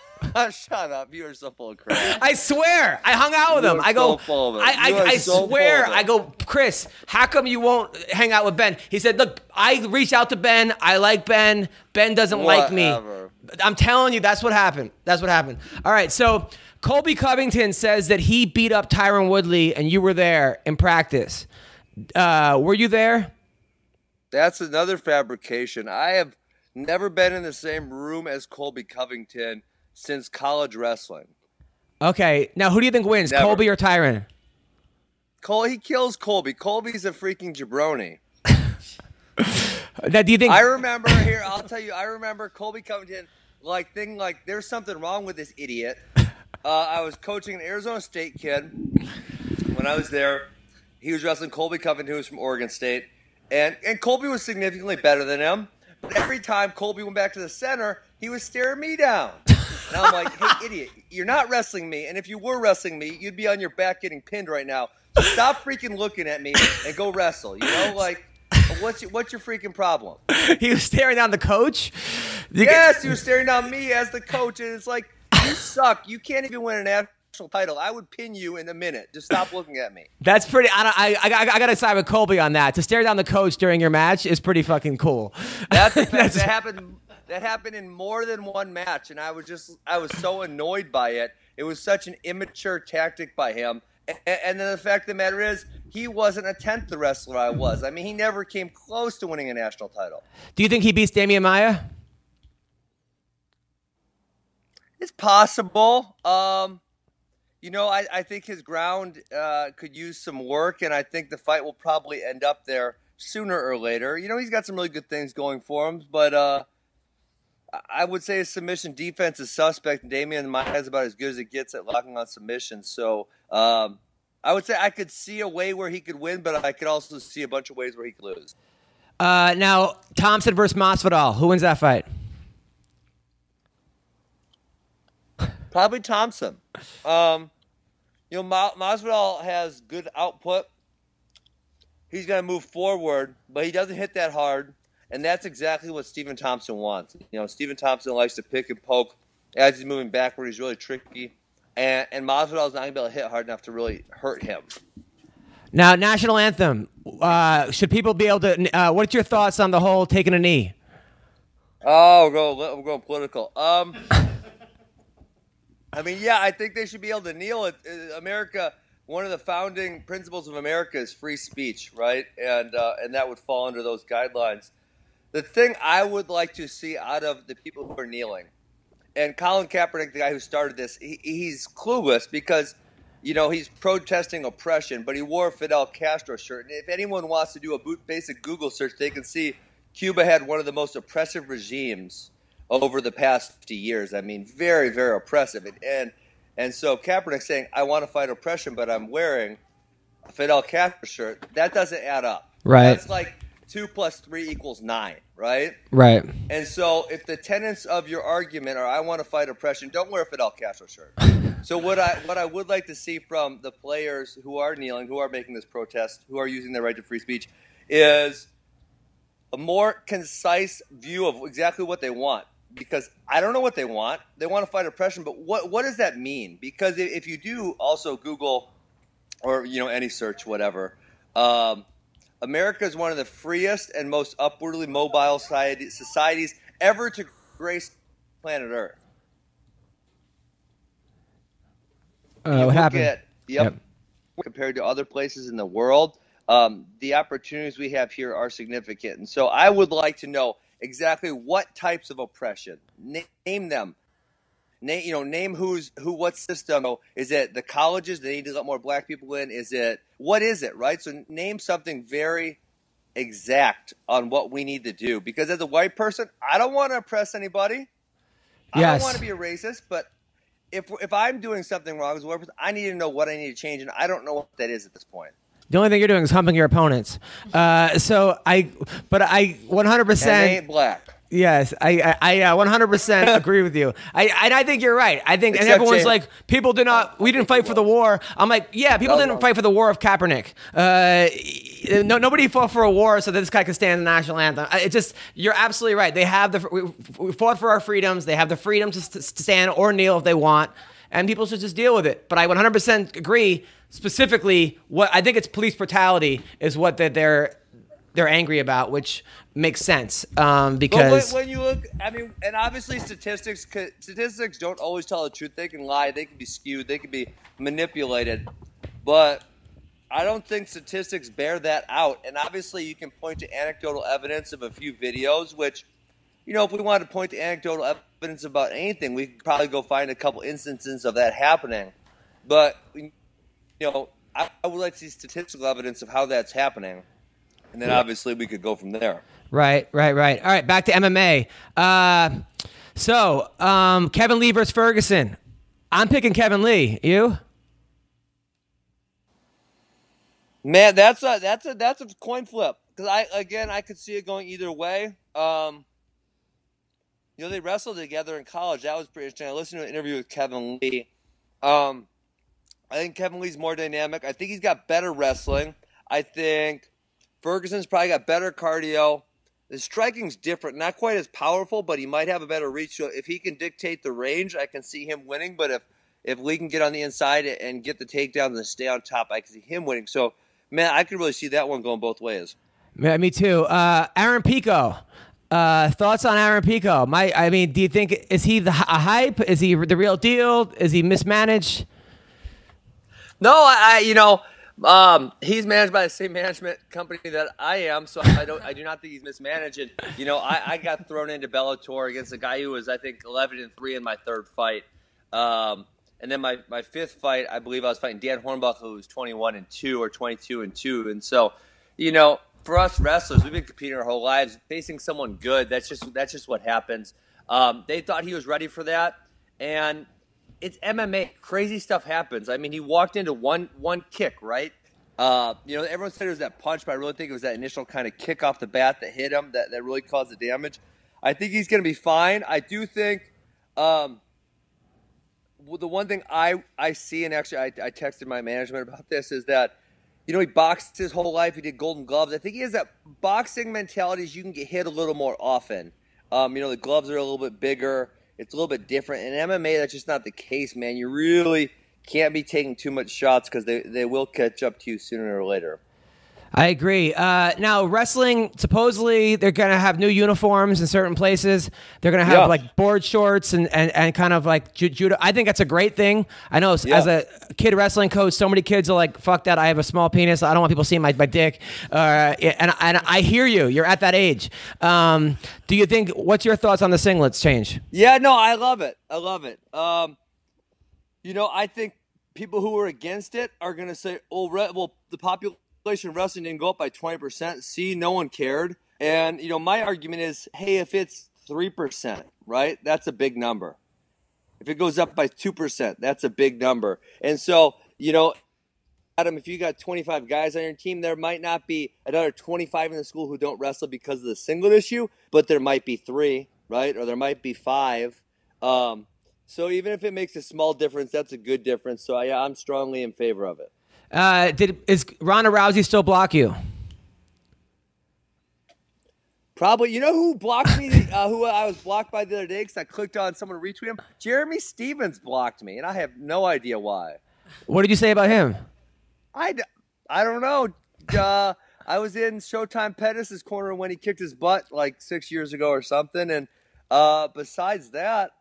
shut up. You are so full of crap. I swear. I hung out with him. I go, so full of it. I So swear. full of it. I go, Chris, how come you won't hang out with Ben? He said, look, I reached out to Ben. I like Ben. Ben doesn't like me. Whatever. I'm telling you, that's what happened. That's what happened. All right, so Colby Covington says that he beat up Tyron Woodley, and you were there in practice. Were you there? That's another fabrication. I have never been in the same room as Colby Covington since college wrestling. Okay, now who do you think wins, Never. Colby or Tyron? He kills Colby. Colby's a freaking jabroni. Now, do you think? I remember here. I'll tell you. I remember Colby Covington there's something wrong with this idiot. I was coaching an Arizona State kid when I was there. He was wrestling Colby Covington, who was from Oregon State, and Colby was significantly better than him. But every time Colby went back to the center, he was staring me down. And I'm like, hey, idiot, you're not wrestling me. And if you were wrestling me, you'd be on your back getting pinned right now. So stop freaking looking at me and go wrestle. What's your freaking problem? He was staring down the coach? Yes, he was staring down me as the coach. And it's like, you suck. You can't even win a national title. I would pin you in a minute. Just stop looking at me. That's pretty. I got to side with Colby on that. To stare down the coach during your match is pretty fucking cool. That happened. That happened in more than one match, and I was so annoyed by it. It was such an immature tactic by him. And then the fact of the matter is, he wasn't a tenth the wrestler I was. I mean, he never came close to winning a national title. Do you think he beats Damian Maia? It's possible. I think his ground could use some work, and I think the fight will probably end up there sooner or later. He's got some really good things going for him, but I would say his submission defense is suspect, and Damian Maia is about as good as it gets at locking on submissions. So I would say I could see a way where he could win, but I could also see a bunch of ways where he could lose. Now, Thompson versus Masvidal. Who wins that fight? Probably Thompson. Masvidal has good output. He's going to move forward, but he doesn't hit that hard, and that's exactly what Stephen Thompson wants. Stephen Thompson likes to pick and poke as he's moving backward. He's really tricky, and Masvidal is not going to be able to hit hard enough to really hurt him. Now, National Anthem. Should people be able to? What's your thoughts on the whole taking a knee? Oh, we're going political. I think they should be able to kneel. America, one of the founding principles of America is free speech, right? And that would fall under those guidelines. The thing I would like to see out of the people who are kneeling, and Colin Kaepernick, the guy who started this, he's clueless because, he's protesting oppression, but he wore a Fidel Castro shirt. And if anyone wants to do a basic Google search, they can see Cuba had one of the most oppressive regimes over the past 50 years. I mean, very, very oppressive. And so Kaepernick saying, I want to fight oppression, but I'm wearing a Fidel Castro shirt, that doesn't add up. Right. That's like 2 + 3 = 9, right? Right. And so if the tenets of your argument are, I want to fight oppression, don't wear a Fidel Castro shirt. So what I would like to see from the players who are kneeling, who are making this protest, who are using their right to free speech, is a more concise view of exactly what they want. Because I don't know what they want. They want to fight oppression, but what does that mean? Because if you do also Google or any search, whatever, America is one of the freest and most upwardly mobile societies ever to grace planet Earth. What happened? Yep. Compared to other places in the world, the opportunities we have here are significant. And so I would like to know exactly what types of oppression. Name them. Name what system. Is it the colleges? They need to let more black people in. What is it, right? So name something very exact on what we need to do. Because as a white person, I don't want to oppress anybody. I don't want to be a racist, but if I'm doing something wrong as a white person, I need to know what I need to change, and I don't know what that is at this point. The only thing you're doing is humping your opponents. So I 100%. And they ain't black. Yes, I 100% agree with you. I think you're right. I think, and everyone's like, we didn't fight for the war. I'm like, yeah, people didn't fight for the war of Kaepernick. Nobody fought for a war so that this guy could stand the national anthem. You're absolutely right. We fought for our freedoms. They have the freedom to stand or kneel if they want, and people should just deal with it. But I 100% agree. Specifically, what I think it's police brutality is what they're angry about, which makes sense because when you look, and obviously statistics don't always tell the truth. They can lie, they can be skewed, they can be manipulated, but I don't think statistics bear that out. And obviously you can point to anecdotal evidence of a few videos, which, if we wanted to point to anecdotal evidence about anything, we could probably go find a couple instances of that happening. But, I would like to see statistical evidence of how that's happening. And then obviously we could go from there. Right. All right, back to MMA. Kevin Lee versus Ferguson. I'm picking Kevin Lee. You? Man, that's a coin flip. Because I could see it going either way. They wrestled together in college. That was pretty interesting. I listened to an interview with Kevin Lee. I think Kevin Lee's more dynamic. I think he's got better wrestling. I think Ferguson's probably got better cardio. The striking's different, not quite as powerful, but he might have a better reach. So if he can dictate the range, I can see him winning. But if Lee can get on the inside and get the takedowns and stay on top, I can see him winning. So, man, I could really see that one going both ways. Yeah, me too. Aaron Pico. Thoughts on Aaron Pico? Do you think, is he a hype? Is he the real deal? Is he mismanaged? No, he's managed by the same management company that I am, so I do not think he's mismanaged. And, I got thrown into Bellator against a guy who was, I think, 11-3 in my third fight. And then my fifth fight, I believe I was fighting Dan Hornbuckle, who was 21-2 or 22-2. And so, for us wrestlers, we've been competing our whole lives, facing someone good. That's just what happens. They thought he was ready for that, and it's MMA. Crazy stuff happens. He walked into one kick, right? Everyone said it was that punch, but I really think it was that initial kind of kick off the bat that hit him that really caused the damage. I think he's going to be fine. I do think the one thing I see, and actually I texted my management about this, is that, he boxed his whole life. He did Golden Gloves. I think he has that boxing mentality is you can get hit a little more often. The gloves are a little bit bigger. It's a little bit different. In MMA, that's just not the case, man. You really can't be taking too much shots because they will catch up to you sooner or later. I agree. Now, wrestling, supposedly, they're going to have new uniforms in certain places. They're going to have, board shorts and kind of like judo. I think that's a great thing. I know as a kid wrestling coach, so many kids are like, fuck that, I have a small penis. I don't want people seeing my dick. And I hear you. You're at that age. Do you think, what's your thoughts on the singlets change? Yeah, no, I love it. I think people who are against it are going to say, well, the population wrestling didn't go up by 20%. See, no one cared. And, my argument is, hey, if it's 3%, right, that's a big number. If it goes up by 2%, that's a big number. And so, Adam, if you got 25 guys on your team, there might not be another 25 in the school who don't wrestle because of the singlet issue, but there might be 3, right? Or there might be 5. So even if it makes a small difference, that's a good difference. So, yeah, I'm strongly in favor of it. Is Ronda Rousey still block you? Probably. You know who blocked me? Who I was blocked by the other day because I clicked on someone to retweet him? Jeremy Stevens blocked me, and I have no idea why. What did you say about him? I don't know. I was in Showtime Pettis' corner when he kicked his butt like 6 years ago or something, and besides that,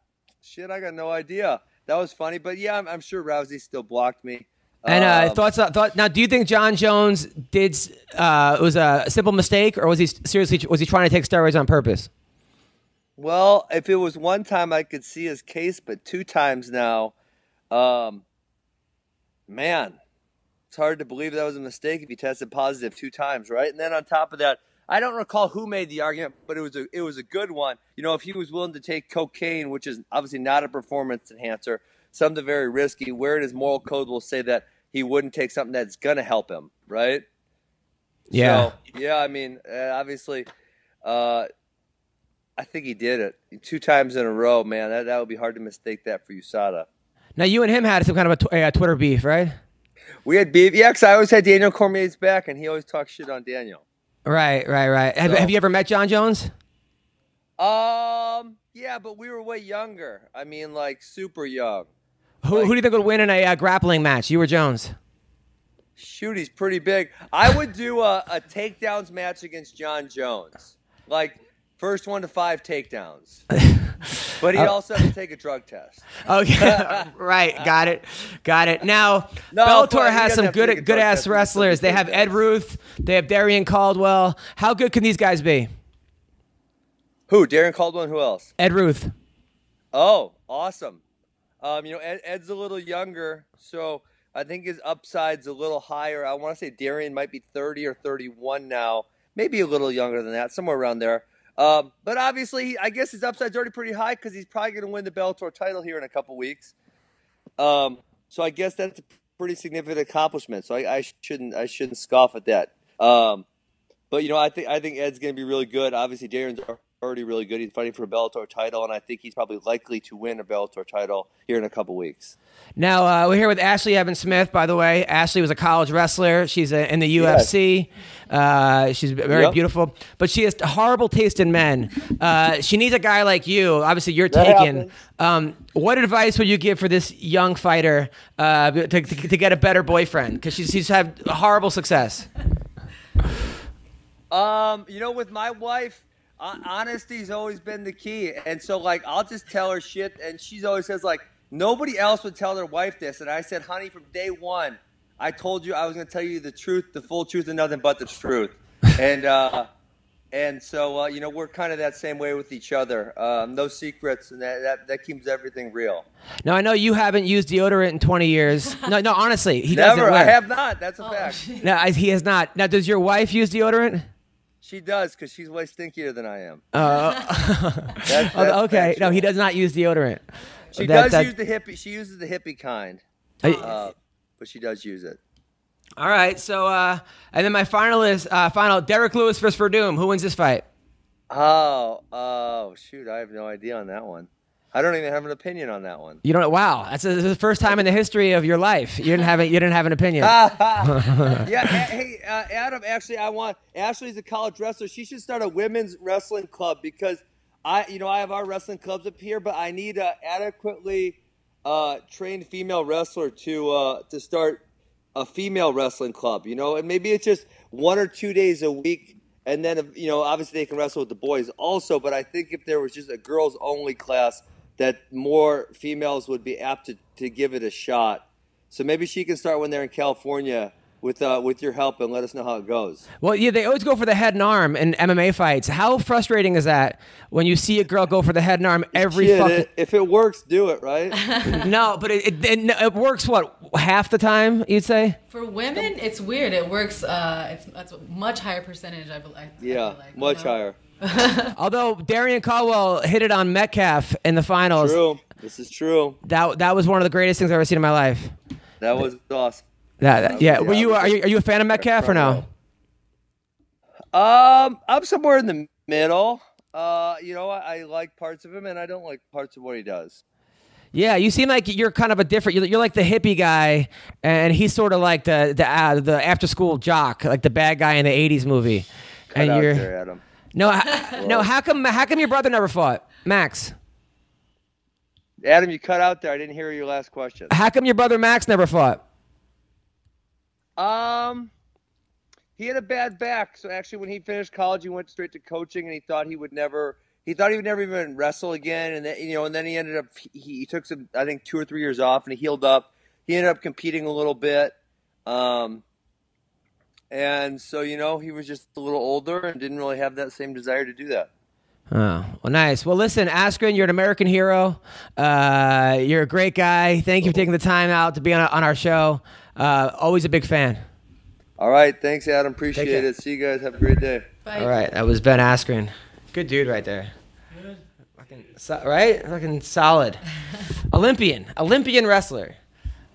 Shit, I got no idea. That was funny, but yeah, I'm sure Rousey still blocked me. And thoughts now? Do you think John Jones did it was a simple mistake, or was he trying to take steroids on purpose? Well, if it was one time, I could see his case, but 2 times now, man, it's hard to believe that was a mistake if he tested positive 2 times, right? And then on top of that, I don't recall who made the argument, but it was a good one. You know, if he was willing to take cocaine, which is obviously not a performance enhancer, something very risky, where in his moral code will say that he wouldn't take something that's going to help him, right? Yeah. So, yeah, I mean, obviously, I think he did it 2 times in a row, man. That would be hard to mistake that for USADA. Now, you and him had some kind of a Twitter beef, right? We had beef. Yeah, because I always had Daniel Cormier's back, and he always talks shit on Daniel. Right. So, have you ever met John Jones? Yeah, but we were way younger. I mean, like, super young. Who do you think would win in a grappling match? You or Jones? Shoot, he's pretty big. I would do a takedowns match against John Jones. Like, first 1 to 5 takedowns. But he also has to take a drug test. Okay, right. Got it. Now, Bellator has some good ass wrestlers. They have Ed Ruth. They have Darian Caldwell. How good can these guys be? Who? Darian Caldwell and who else? Ed Ruth. Oh, awesome. You know, Ed's a little younger, so I think his upside's a little higher. I want to say Darian might be 30 or 31 now, maybe a little younger than that, somewhere around there. But obviously, I guess his upside's already pretty high because he's probably going to win the Bellator title here in a couple weeks. So I guess that's a pretty significant accomplishment. So I shouldn't scoff at that. But you know, I think Ed's going to be really good. Obviously, Darian's already really good. He's fighting for a Bellator title, and I think he's probably likely to win a Bellator title here in a couple weeks. Now, we're here with Ashlee Evans-Smith, by the way. Ashlee was a college wrestler. She's in the UFC. Yes. She's very beautiful, but she has horrible taste in men. She needs a guy like you. Obviously, you're taken. What advice would you give for this young fighter to get a better boyfriend? Because she's had horrible success. You know, with my wife, honesty's always been the key. And so, like, I'll just tell her shit, and she always says, like, nobody else would tell their wife this. And I said, honey, from day one, I told you I was going to tell you the truth, the full truth, and nothing but the truth. And so, you know, we're kind of that same way with each other. No secrets, and that keeps everything real. Now, I know you haven't used deodorant in 20 years. No, honestly, he never. Doesn't. I have not. That's a fact. No, he has not. Now, does your wife use deodorant? She does, because she's way stinkier than I am. That's okay. Factual. No, he does not use deodorant. She does use the hippie. She uses the hippie kind, but she does use it. All right. So, and then my final Derek Lewis versus Verdum. Who wins this fight? Oh, shoot! I have no idea on that one. I don't even have an opinion on that one. You don't. Wow, that's the first time in the history of your life you didn't have an opinion. Yeah. Hey, Adam. Actually, Ashlee's a college wrestler. She should start a women's wrestling club because I have our wrestling clubs up here, but I need a adequately trained female wrestler to start a female wrestling club. You know, and maybe it's just 1 or 2 days a week, and then you know, obviously they can wrestle with the boys also. But I think if there was just a girls only class, that more females would be apt to give it a shot. So maybe she can start when they're in California with your help and let us know how it goes. Well, yeah, they always go for the head and arm in MMA fights. How frustrating is that when you see a girl go for the head and arm every fucking... If it works, do it, right? No, but it works, what, half the time, you'd say? For women, it's weird. It works, it's a much higher percentage, I feel like. Much higher. Although Darian Caldwell hit it on Metcalf in the finals. True. This is true. That was one of the greatest things I've ever seen in my life. That was awesome. Yeah. Are you a fan of Metcalf or no? I'm somewhere in the middle. You know, I like parts of him and I don't like parts of what he does. Yeah, you seem like you're kind of a different. You're like the hippie guy, and he's sort of like the after school jock, like the bad guy in the '80s movie. Cut out there, Adam. No. How come your brother never fought, Max? Adam, you cut out there. I didn't hear your last question. How come your brother Max never fought? He had a bad back. So actually, when he finished college, he went straight to coaching, and he thought he would never he thought he would never even wrestle again, and then and then he ended up he took some, I think, 2 or 3 years off, and he healed up. He ended up competing a little bit, and so he was just a little older and didn't really have that same desire to do that. Oh, well, nice. Well, listen, Askren, you're an American hero. You're a great guy. Thank you for taking the time out to be on our show. Always a big fan. All right. Thanks, Adam. Appreciate it. See you guys. Have a great day. Bye. All right. That was Ben Askren. Good dude right there. Good. Right? Fucking solid. Olympian wrestler.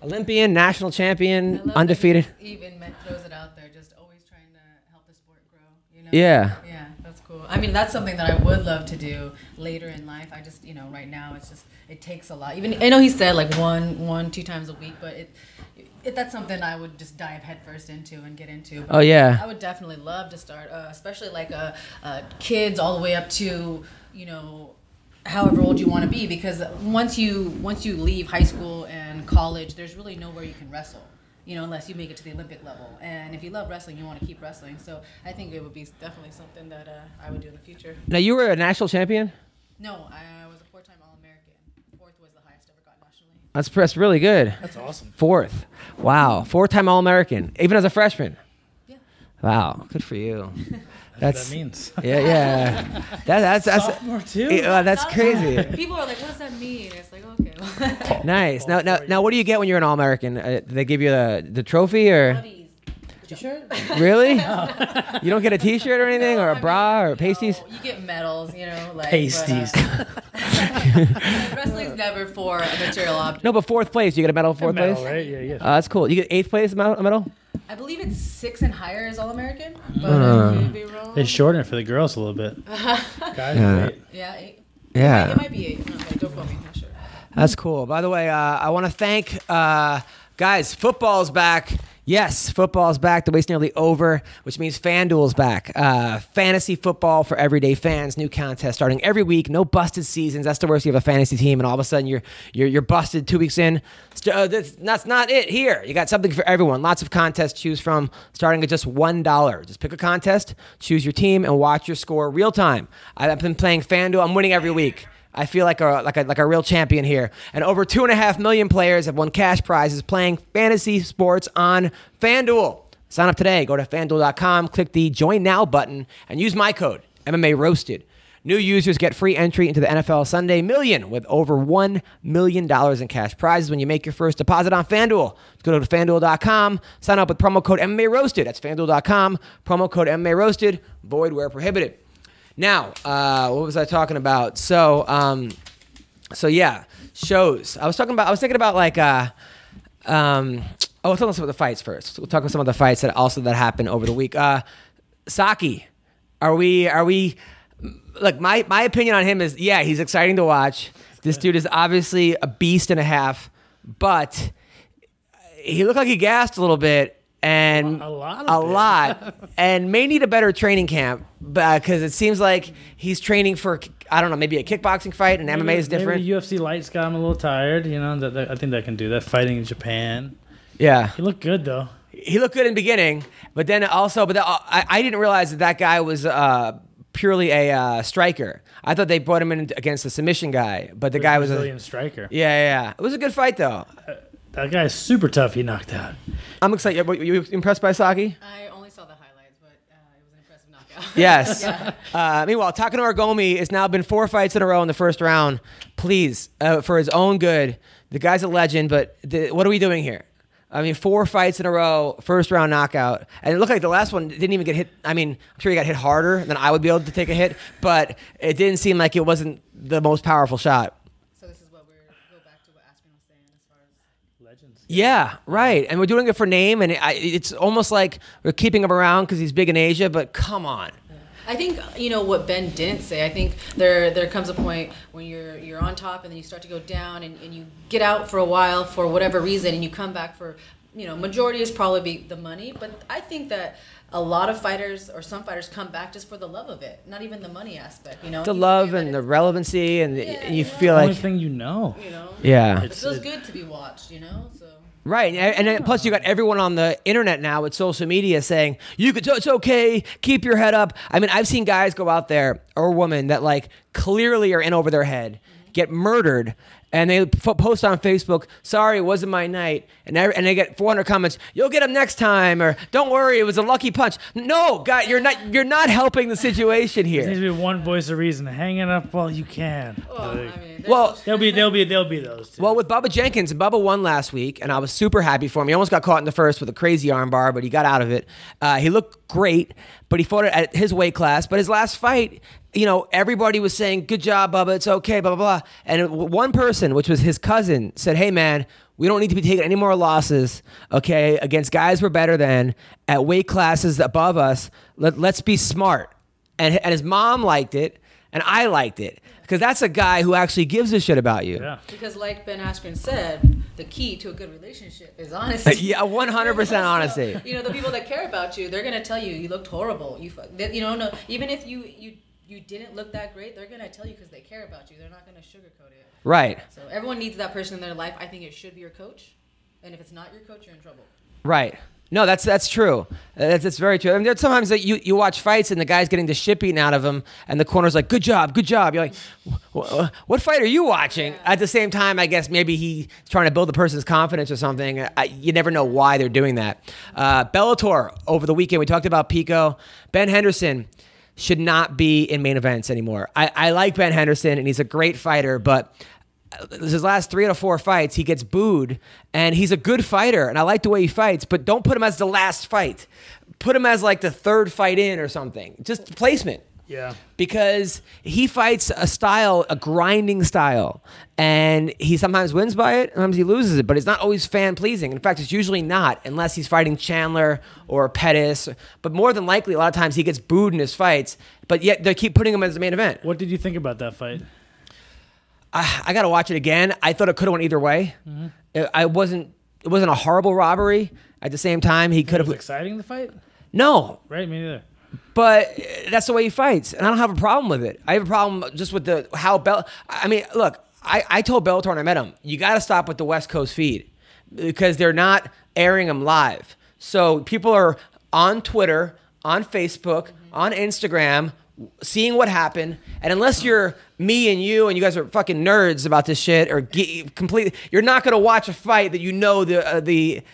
Olympian, national champion, undefeated. Even throws it out there, just always trying to help the sport grow. Yeah. Yeah, that's cool. I mean, that's something that I would love to do later in life. I just, right now it takes a lot. Even I know he said like 2 times a week, but that's something I would just dive headfirst into and get into. But Oh, yeah. I would definitely love to start, especially like kids all the way up to however old you want to be, because once you leave high school and college, there's really nowhere you can wrestle, unless you make it to the Olympic level. And if you love wrestling, you want to keep wrestling. So I think it would be definitely something that I would do in the future. Now, you were a national champion? No, I was a 4-time All-American. 4th was the highest ever got nationally. That's really good. That's awesome. 4th. Wow. 4-time All-American. Even as a freshman. Yeah. Wow. Good for you. That's what that means. Yeah. That's Sophomore too? that's crazy. People are like, what does that mean? It's like, okay. Nice. Now, what do you get when you're an All-American? They give you the trophy or? T-shirt? Really? You don't get a T-shirt or anything, or a bra or pasties? No, you get medals, like Pasties. Wrestling's never for a material object. No, but 4th place. You get a medal for 4th Medal, place? right? Yeah. That's cool. You get 8th place medal? I believe it's 6 and higher is All-American, but I could be wrong. They shorten it for the girls a little bit. Guys, Yeah. 8. Yeah, 8. Yeah. It might be 8. Okay, don't quote me. Not sure. That's cool. By the way, I want to thank guys. Football's back. Yes, football's back. The wait's nearly over, which means FanDuel's back. Fantasy football for everyday fans. New contest starting every week. No busted seasons. That's the worst. You have a fantasy team, and all of a sudden you're busted 2 weeks in. That's not it. Here, you got something for everyone. Lots of contests to choose from, starting at just $1. Just pick a contest, choose your team, and watch your score real time. I've been playing FanDuel. I'm winning every week. I feel like a real champion here. And over 2.5 million players have won cash prizes playing fantasy sports on FanDuel. Sign up today. Go to FanDuel.com, click the Join Now button, and use my code, MMA Roasted. New users get free entry into the NFL Sunday Million with over $1 million in cash prizes when you make your first deposit on FanDuel. Go to FanDuel.com, sign up with promo code MMA Roasted. That's FanDuel.com, promo code MMA Roasted, void where prohibited. Now, what was I talking about? So yeah, shows. I was thinking about like, we'll talk about some of the fights first. We'll talk about some of the fights that happened over the week. Saki, are we, like my opinion on him is, yeah, he's exciting to watch. This dude is obviously a beast and a half, but he looked like he gassed a little bit. And a lot, and may need a better training camp because it seems like he's training for, I don't know, maybe a kickboxing fight, and MMA is different. Maybe the UFC lights got him a little tired. I think that can do that. Fighting in Japan. Yeah, he looked good though. He looked good in the beginning, but then also, I didn't realize that guy was purely a striker. I thought they brought him in against a submission guy, but the guy was a Brazilian striker. Yeah. It was a good fight though. That guy's super tough. He knocked out. I'm excited. Were you impressed by Saki? I only saw the highlights, but it was an impressive knockout. Yes. Yeah. Meanwhile, Takano Argomi has now been 4 fights in a row in the first round. Please, for his own good, the guy's a legend, but what are we doing here? I mean, 4 fights in a row, first round knockout. And it looked like the last one didn't even get hit. I mean, I'm sure he got hit harder than I would be able to take a hit, but it didn't seem like it wasn't the most powerful shot. So this is what go back to what Askren was saying as far as legends. Yeah, right. And we're doing it for name, and it's almost like we're keeping him around because he's big in Asia, but come on. I think what Ben didn't say. I think there comes a point when you're on top and then you start to go down and you get out for a while for whatever reason and you come back for majority is probably the money, but I think that a lot of fighters or some fighters come back just for the love of it, not even the money aspect. The love and the relevancy, and you feel like the only thing Yeah, it feels good to be watched. So Right, and then plus you got everyone on the internet now with social media saying it's okay, keep your head up. I mean, I've seen guys go out there or women that like clearly are in over their head, get murdered, and they post on Facebook, "Sorry, it wasn't my night," and they get 400 comments. "You'll get them next time," or "Don't worry, it was a lucky punch." No, God, you're not helping the situation here. There needs to be one voice of reason. Hang it up while you can. Well, There'll be those too. Well, with Bubba Jenkins, Bubba won last week, and I was super happy for him. He almost got caught in the first with a crazy armbar, but he got out of it. He looked great, but he fought it at his weight class. But his last fight, everybody was saying, "Good job, Bubba, it's okay, blah, blah, blah." And one person, which was his cousin, said, "Hey, man, we don't need to be taking any more losses, okay, against guys we're better than at weight classes above us. Let's be smart." And his mom liked it, and I liked it. Because that's a guy who actually gives a shit about you. Yeah. Because like Ben Askren said, the key to a good relationship is honesty. Yeah, 100% honesty. The people that care about you, they're gonna tell you looked horrible. No, even if you didn't look that great, they're gonna tell you because they care about you. They're not gonna sugarcoat it. Right. So everyone needs that person in their life. I think it should be your coach, and if it's not your coach, you're in trouble. Right. No, that's true. That's very true. I mean, there's sometimes that you watch fights and the guy's getting the shit beaten out of him, and the corner's like, good job. You're like, what fight are you watching? Yeah. At the same time, I guess maybe he's trying to build the person's confidence or something. You never know why they're doing that. Bellator, over the weekend, we talked about Pico. Ben Henderson should not be in main events anymore. I like Ben Henderson, and he's a great fighter, but his last 3 out of 4 fights, he gets booed, and he's a good fighter, and I like the way he fights, but don't put him as the last fight. Put him as like the 3rd fight in or something. Just placement. Yeah. Because he fights a grinding style, and he sometimes wins by it, sometimes he loses it, but it's not always fan-pleasing. In fact, it's usually not, unless he's fighting Chandler or Pettis, but more than likely, a lot of times he gets booed in his fights, but yet they keep putting him as the main event. What did you think about that fight? I got to watch it again. I thought it could have went either way. Mm-hmm. It wasn't a horrible robbery. At the same time, he could have. Was it exciting, the fight? No. Right, me neither. But that's the way he fights, and I don't have a problem with it. I have a problem just with I mean, look, I told Bellator when I met him, you got to stop with the West Coast feed because they're not airing them live. So people are on Twitter, on Facebook, on Instagram, seeing what happened, and unless you're me and you guys are fucking nerds about this shit or completely, you're not gonna watch a fight that you know the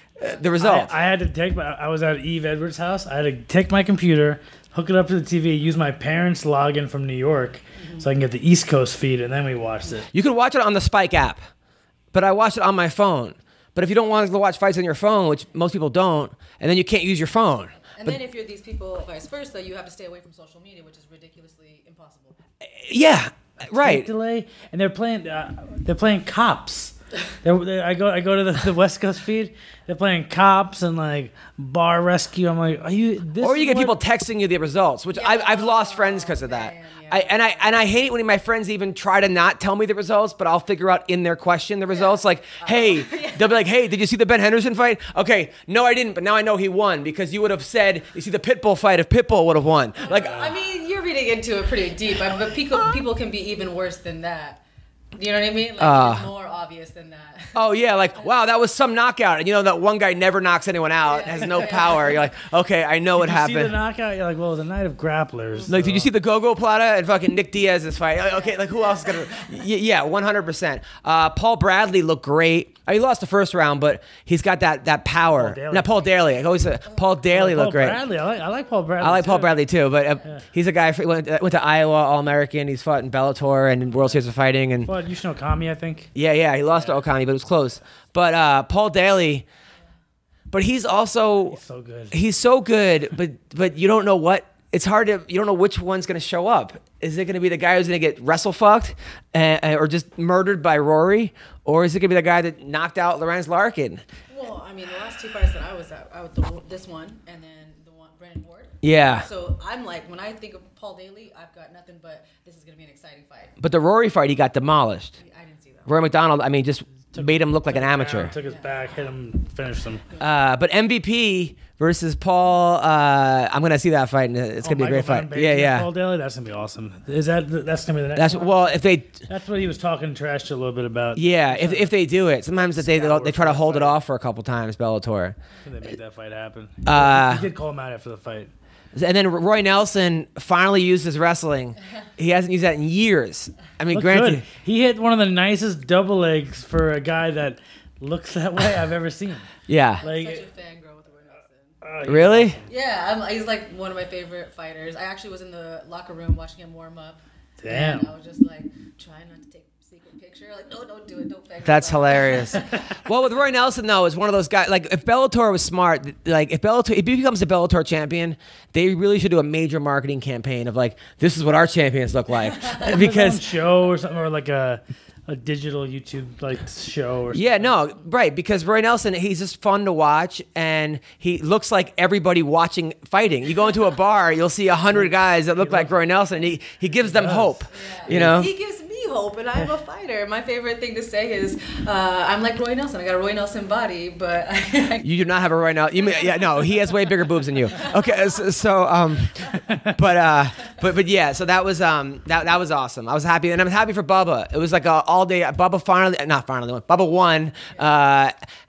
result. I had to I was at Eve Edwards' house. I had to take my computer, hook it up to the TV, use my parents' login from New York, so I can get the East Coast feed, and then we watched it. You can watch it on the Spike app, but I watched it on my phone. But if you don't want to watch fights on your phone, which most people don't, and then you can't use your phone. Then if you're these people, vice versa, you have to stay away from social media, which is ridiculously impossible. Yeah, right. Delay, and they're playing cops. I go to the West Coast feed. They're playing cops and like bar rescue. I'm like, are you? Or you get people texting you the results, which I've lost friends because of that. I hate it when my friends even try to not tell me the results, but I'll figure out in their question the results. Like, hey, they'll be like, hey, did you see the Ben Henderson fight? Okay, no, I didn't, but now I know he won because you would have said, you see the Pitbull fight if Pitbull would have won. Like, I mean, you're reading into it pretty deep, but people can be even worse than that. You know what I mean? Like, it's more obvious than that. Oh, yeah, like, wow, that was some knockout. And you know that one guy never knocks anyone out, has no power. You're like, okay, I know what happened. Did you see the knockout? You're like, well, the night of grapplers. Like, did you see the Go-Go Plata and fucking Nick Diaz's fight? Okay, like, who else is going to... Yeah, 100%. Paul Bradley looked great. He lost the first round, but he's got that power. Not Paul Daly. I always say Paul Daly looked great. Bradley. I like Paul Bradley. I like Paul Bradley too, but he's a guy went to Iowa All-American. He's fought in Bellator and World Series of Fighting and fought Yushin Okami, I think. Yeah, he lost to Okami, but it was close. But Paul Daly, but he's so good. He's so good, but you don't know what. It's hard to, you don't know which one's going to show up. Is it going to be the guy who's going to get wrestle fucked or just murdered by Rory? Or is it going to be the guy that knocked out Lorenz Larkin? Well, I mean, the last 2 fights that I was at, this one and then the one, Brennan Ward. Yeah. So I'm like, when I think of Paul Daly, I've got nothing but this is going to be an exciting fight. But the Rory fight, he got demolished. I didn't see that. Rory McDonald, I mean, just made him look like an amateur. Took his back, hit him, finished him. But MVP versus Paul, I'm gonna see that fight. And it's gonna be a great fight. Yeah. Paul Daly, that's gonna be awesome. That's gonna be the next one? Well, if they. That's what he was talking trash to a little bit about. Yeah, if they do it, sometimes that they try to hold it off for a couple times. Bellator. Can they make that fight happen? He did call him out after the fight. And then Roy Nelson finally used his wrestling. He hasn't used that in years. I mean, granted, good. He hit one of the nicest double legs for a guy that looks that way I've ever seen. Yeah. Such a fangirl with Roy Nelson. Really? Yeah, he's like one of my favorite fighters. I actually was in the locker room watching him warm up. Damn. And I was just like, trying not to take a secret picture. Like, no, don't do it. Don't fangirl. That's hilarious. Well, with Roy Nelson, though, is one of those guys, like, if Bellator was smart, like, if he becomes a Bellator champion, they really should do a major marketing campaign of, like, this is what our champions look like. Because show or something, or like a digital YouTube like show or something. Yeah, no, right, because Roy Nelson, he's just fun to watch, and he looks like everybody watching fighting. You go into a bar, you'll see 100 guys that look like Roy Nelson, and he gives them hope, you know? He gives me hope, and I'm a fighter. My favorite thing to say is, I'm like Roy Nelson. I got a Roy Nelson body, but you do not have a Roy Nelson. No, he has way bigger boobs than you. Okay, but yeah, so that was that was awesome. I was happy, and I'm happy for Bubba. It was like all day. Bubba won.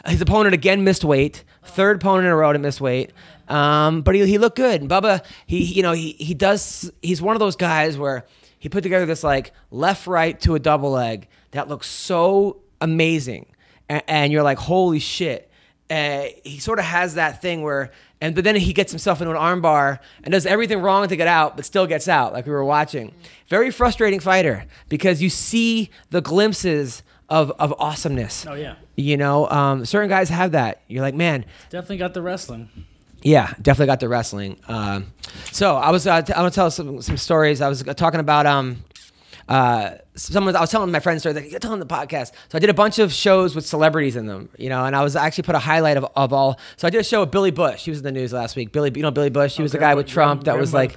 His opponent again missed weight. Third opponent in a row to miss weight. But he looked good. And Bubba, he's one of those guys where he put together this like left right to a double leg that looks so amazing, and you're like, holy shit. He sort of has that thing where, but then he gets himself into an armbar and does everything wrong to get out, but still gets out, like we were watching. Very frustrating fighter, because you see the glimpses of awesomeness. Oh yeah. You know, certain guys have that. You're like, man. Definitely got the wrestling. Yeah, definitely got the wrestling. So I was I want to tell some stories. I was talking about I was telling my friends stories, like, you're telling the podcast. So I did a bunch of shows with celebrities in them, you know, and I was actually put a highlight of all. So I did a show with Billy Bush. He was in the news last week. Billy Bush. He was the guy with Trump that was like,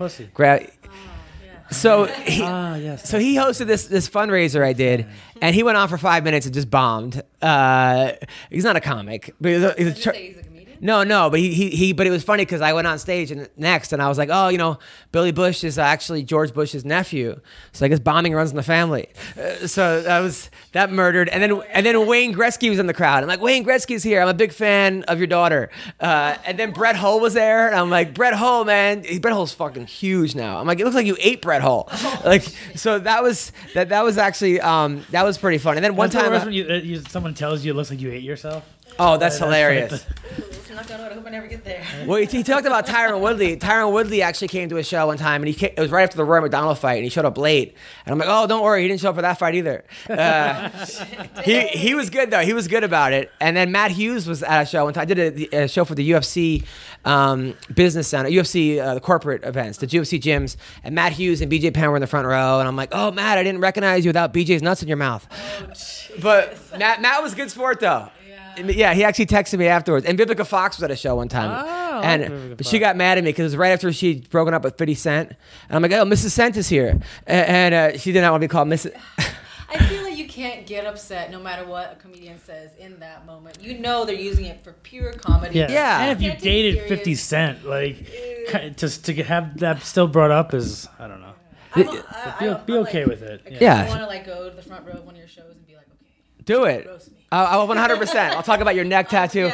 So he hosted this fundraiser I did, and he went on for 5 minutes and just bombed. He's not a comic, but he's a No, but but it was funny because I went on stage and I was like, oh, you know, Billy Bush is actually George Bush's nephew, so I guess bombing runs in the family. So that murdered, and then Wayne Gretzky was in the crowd. I'm like, Wayne Gretzky's here. I'm a big fan of your daughter. And then Brett Hull was there, and I'm like, Brett Hull, man, Brett Hull's fucking huge now. I'm like, it looks like you ate Brett Hull. Like, so that was actually that was pretty fun. And then one time when someone tells you it looks like you ate yourself. Oh, that's hilarious. I'm not gonna. I hope I never get there. Well, he talked about Tyron Woodley. Tyron Woodley actually came to a show one time, and it was right after the Roy McDonald fight, and he showed up late. And I'm like, oh, don't worry, he didn't show up for that fight either. He was good though. He was good about it. And then Matt Hughes was at a show one time. I did a show for the UFC Business Center, UFC the corporate events, the UFC gyms, and Matt Hughes and BJ Penn were in the front row. And I'm like, oh, Matt, I didn't recognize you without BJ's nuts in your mouth. Oh, but Matt was a good sport though. Yeah, he actually texted me afterwards. And Vivica Fox was at a show one time. But she got mad at me because it was right after she'd broken up with 50 Cent. And I'm like, oh, Mrs. Cent is here. And she did not want to be called Mrs. I feel like you can't get upset no matter what a comedian says in that moment. You know they're using it for pure comedy. Yeah. And if you dated 50 Cent, like, just to have that still brought up is, I don't know. Be okay with it. I want to like go to the front row of one of your shows and be like, okay. Do it. I'll 100%. I'll talk about your neck tattoo.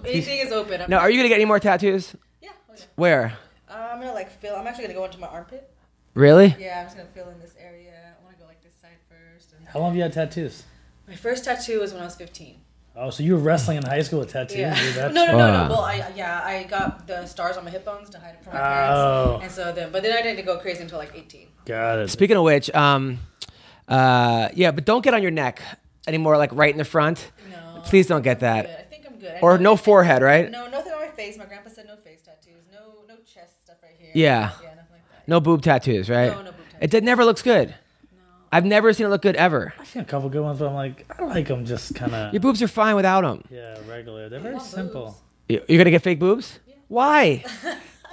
Anything is open. Now, are you gonna get any more tattoos? Yeah. Okay. Where? I'm gonna I'm actually gonna go into my armpit. Really? Yeah, I'm just gonna fill in this area. I want to go like this side first. How long have you had tattoos? My first tattoo was when I was 15. Oh, so you were wrestling in high school with tattoos? Yeah. No. Well, I got the stars on my hip bones to hide it from my parents. And so but then I didn't go crazy until like 18. Got it. Speaking of which, but don't get on your neck anymore, like right in the front. No. Please don't get that. I think I'm good. Or no forehead, right? No, nothing on my face. My grandpa said no face tattoos. No chest stuff right here. Yeah. Yeah, nothing like that. No boob tattoos, right? No boob tattoos. It never looks good. No. I've never seen it look good ever. I've seen a couple good ones, but I'm like, I like them just kind of. Your boobs are fine without them. Yeah, regular. They're very simple. You're going to get fake boobs? Yeah. Why?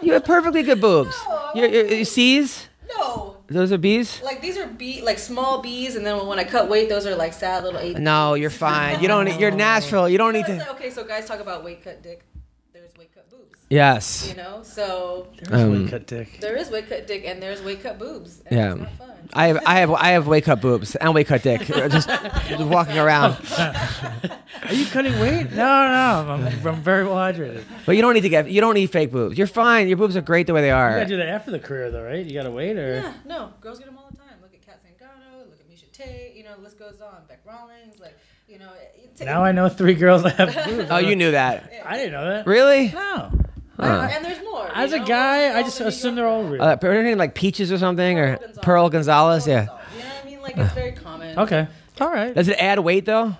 You have perfectly good boobs. No, you C's? No. Those are bees? Like these are like small bees, and then when I cut weight, those are like sad little 8. No, you're fine. You don't. You're natural. You don't need to. Okay, so guys talk about weight cut dick. There's weight cut boobs. Yes. You know, so There's weight cut dick. there is weight cut dick, and there's weight cut boobs. And Yeah. it's not fun. I have weight cut boobs and weight cut dick. just walking around. Are you cutting weight? No, I'm very well hydrated. But you don't need fake boobs. You're fine. Your boobs are great the way they You are. gotta do that after the career, though, right? You gotta wait, or Yeah, no, girls get them all the time. Look at Kat Zingano, look at Misha Tate. You know, the list goes on. Beck Rawlings, like you know. now I know 3 girls that have boobs. Oh, you knew that. I didn't know that. Really? No. And there's more. As you a know? guy, I Girls just in New assume York they're all real. Her name like Peaches or something, or Gonzalez. Pearl Gonzalez. Yeah. You know what I mean? Like it's very common. Okay. All right. Does it add weight though?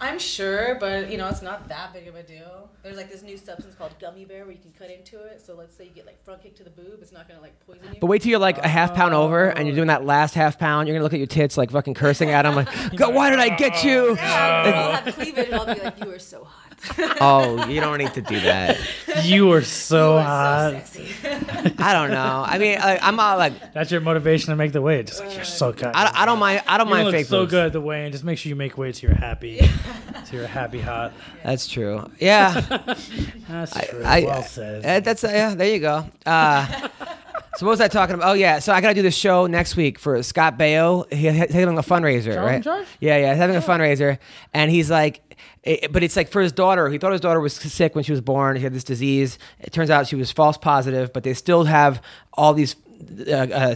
I'm sure, but you know, it's not that big of a deal. There's like this new substance called gummy bear where you can cut into it. So let's say you get like front kick to the boob, it's not gonna like poison you. But wait till you're like a half pound over and you're doing that last half pound. You're gonna look at your tits like fucking cursing at them, like, "God, why did I get you?" I'll have cleavage and I'll be like, you are so hot. Oh, you don't need to do that. You are so You are hot. so sexy. I don't know. I mean, I'm not like That's your motivation to make the weight. Just like you're so good. I don't mind. I don't You mind look fake so boobs. good at the weigh, and just make sure you make weight so you're happy. So you're happy hot. That's true. Yeah. That's true. I- well said. That's yeah. There you go. So what was I talking about? Oh yeah. So I gotta do the show next week for Scott Baio. He's having a fundraiser, Charles right? in charge? Yeah. He's having a fundraiser, and he's like, but it's like for his daughter. He thought his daughter was sick when she was born. She had this disease. It turns out she was false positive, but they still have all these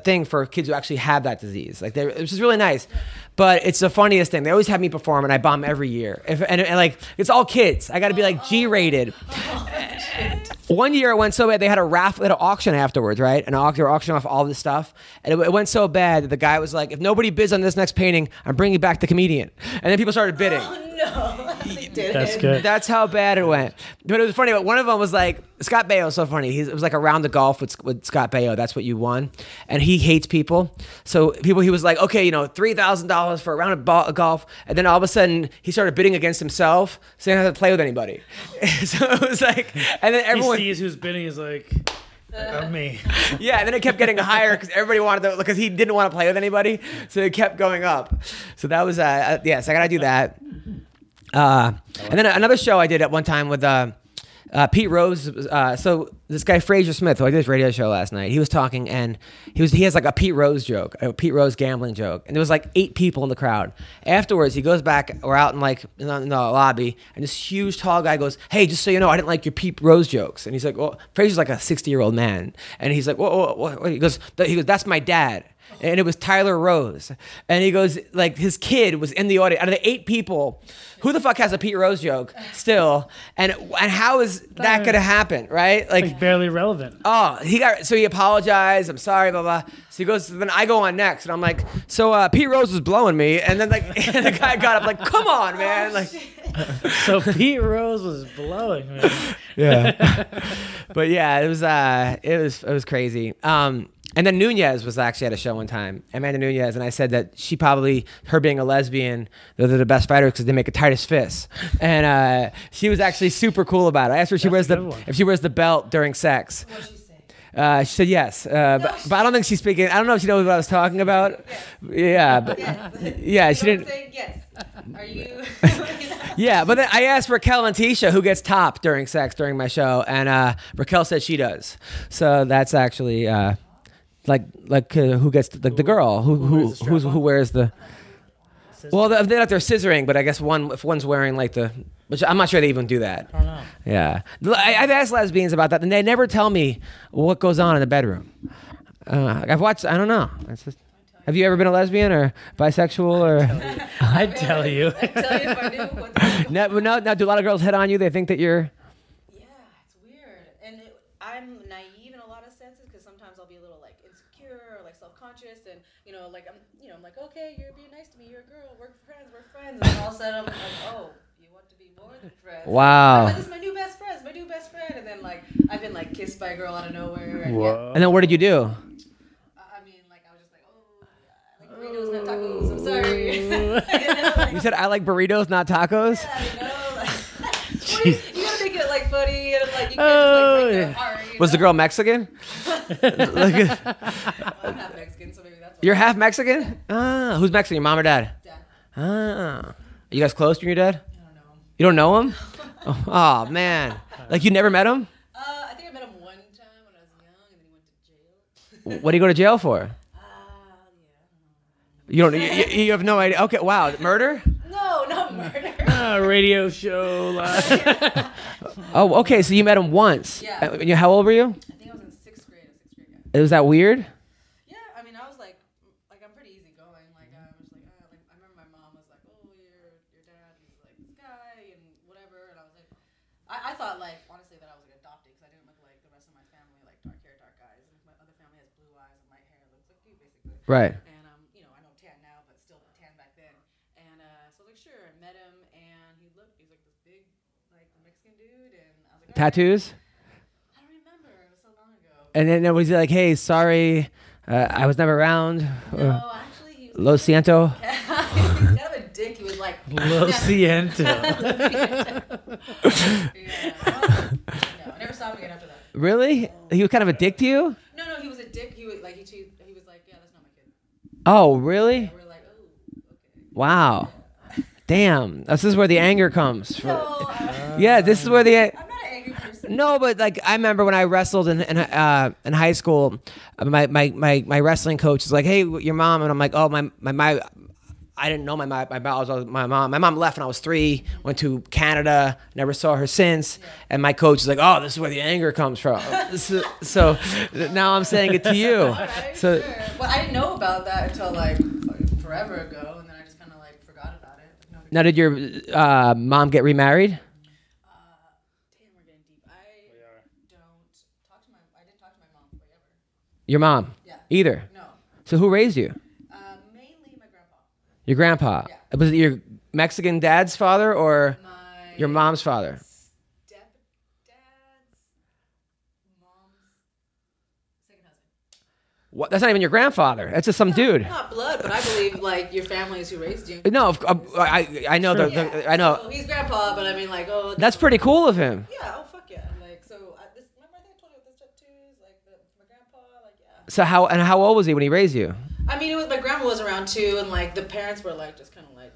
thing for kids who actually have that disease. Like, which is really nice. But it's the funniest thing. They always have me perform, and I bomb every year. And like, it's all kids. I got to be like G-rated. One year it went so bad they had a raffle, an auction afterwards, right? And they were auctioning off all this stuff, and it went so bad that the guy was like, "If nobody bids on this next painting, I'm bringing back the comedian." And then people started bidding. No, they didn't. That's good. That's how bad it went. But it was funny. But one of them was like, Scott Baio was so funny. It was like a round of golf with Scott Baio. That's what you won. And he hates people. So he was like, okay, $3,000 for a round of golf. And then all of a sudden he started bidding against himself. So he didn't have to play with anybody. So it was like, and then everyone. He sees who's bidding is like, me. Yeah, and then it kept getting higher because everybody wanted to, because he didn't want to play with anybody. So it kept going up. So that was, yes, I got to do that. And then another show I did at one time with Pete Rose. So this guy Fraser Smith, who I did this radio show last night, he was talking, and he has like a Pete Rose joke, a Pete Rose gambling joke, and there was like 8 people in the crowd. Afterwards, he goes back, we're out in the lobby, and this huge tall guy goes, "Hey, just so you know, I didn't like your Pete Rose jokes." And he's like, "Well," Fraser's like a 60-year-old man, and he's like, "Whoa." He goes, "That's my dad." And it was Tyler Rose. And he goes, like, his kid was in the audience. Out of the 8 people, who the fuck has a Pete Rose joke still? And how is that going to happen, right? Like barely relevant. Oh, he apologized. I'm sorry, blah, blah. So he goes, then I go on next. And I'm like, so Pete Rose was blowing me. And then and the guy got up like, come on, man. Like, So Pete Rose was blowing me. yeah. But yeah, it was crazy. And then Nunez was actually at a show one time, Amanda Nunez, and I said that her being a lesbian, they're the best fighters because they make a tightest fist. And she was actually super cool about it. I asked her if she wears the belt during sex. What'd she say? She said yes, but I don't think she's speaking. I don't know if she knows what I was talking about. Yeah, but yeah, she didn't. Saying yes. Are you? Yeah, but then I asked Raquel and Tisha who gets top during sex during my show, and Raquel said she does. So that's actually. Who gets the girl who wears the well they're scissoring, but I guess if one's wearing which I'm not sure they even do that. I don't know. Yeah, I've asked lesbians about that, and they never tell me what goes on in the bedroom. I've watched. I don't know. Have you ever been a lesbian or bisexual or? I'd tell you. I'd tell you if I knew what. No. Do a lot of girls hit on you? They think that you're. Yeah, it's weird, and I'm naive in a lot of senses because sometimes I'll be a little like insecure or like self-conscious, and I'm like, okay, you're being nice to me, you're a girl, we're friends, and then all of a sudden I'm like, oh, you want to be more than friends? Wow. I'm like, this is my new best friend, and then like I've been like kissed by a girl out of nowhere, and Whoa. And then what did you do? I mean, like I was just like, oh, yeah, I like burritos, not tacos. I'm sorry. You said I like burritos, not tacos. You gotta make it like funny and like you can't just like break their heart. Was the girl Mexican? I'm not Mexican, so maybe that's You're half Mexican? Ah, who's Mexican? Your mom or dad? Dad. Ah. Are you guys close to your dad? I don't know. You don't know him? Oh, man. Like, you never met him? I think I met him one time when I was young, and then he went to jail. What do you go to jail for? Yeah. You have no idea. Okay, wow. Murder? No, not murder. Radio show. Live. Oh, okay. So you met him once. Yeah. How old were you? I think I was in sixth grade. Guy. Was that weird? Yeah, I mean, I was like I'm pretty easygoing. Like I was like I remember my mom was like, oh, your dad, he's like this guy and whatever, and I was like, I thought like honestly that I was like adopted because I didn't look like the rest of my family, like dark hair, dark eyes. And my other family has blue eyes and light hair, looks like you basically. Right. And you know, I know tan now, but still tan back then. And so I was like, sure, I met him, and he's like this big like Mexican dude, and I was like, Tattoos? I don't remember. It was so long ago. And then was he like, hey, sorry, I was never around? No, actually, he was Lo siento? he's kind of a dick. He was like, Lo siento. yeah. No, I never saw him again after that. Really? He was kind of a dick to you? No, he was a dick. He was like, he was like, yeah, that's not my kid. Oh, really? And we're like, oh, okay. Wow. Damn. This is where the anger comes. No, Yeah, this is where the... I'm not an angry person. No, but like I remember when I wrestled in high school, my wrestling coach was like, "Hey, your mom," and I'm like, "Oh, my I didn't know my mom. My mom left when I was 3, went to Canada, never saw her since." And my coach is like, "Oh, this is where the anger comes from." So now I'm saying it to you. Okay, So sure. Well, I didn't know about that until like forever ago, and then I just kind of like forgot about it. Like, no big now, did your mom get remarried? Damn, we're getting deep. I didn't talk to my mom forever. Your mom? Yeah. Either. No. So who raised you? Mainly my grandpa. Your grandpa. Yeah. Was it your Mexican dad's father or My your mom's father? stepdad's mom's second husband. What? That's not even your grandfather. That's just some dude. Not blood, but I believe like your family is who raised you. No, I know I know. So he's grandpa, but I mean like That's pretty cool of him. Yeah. Oh fuck yeah. Like so. Remember I think I told you about this tattoos, like my grandpa, like yeah. So how old was he when he raised you? I mean, my grandma was around too, and like the parents were like just kind of like.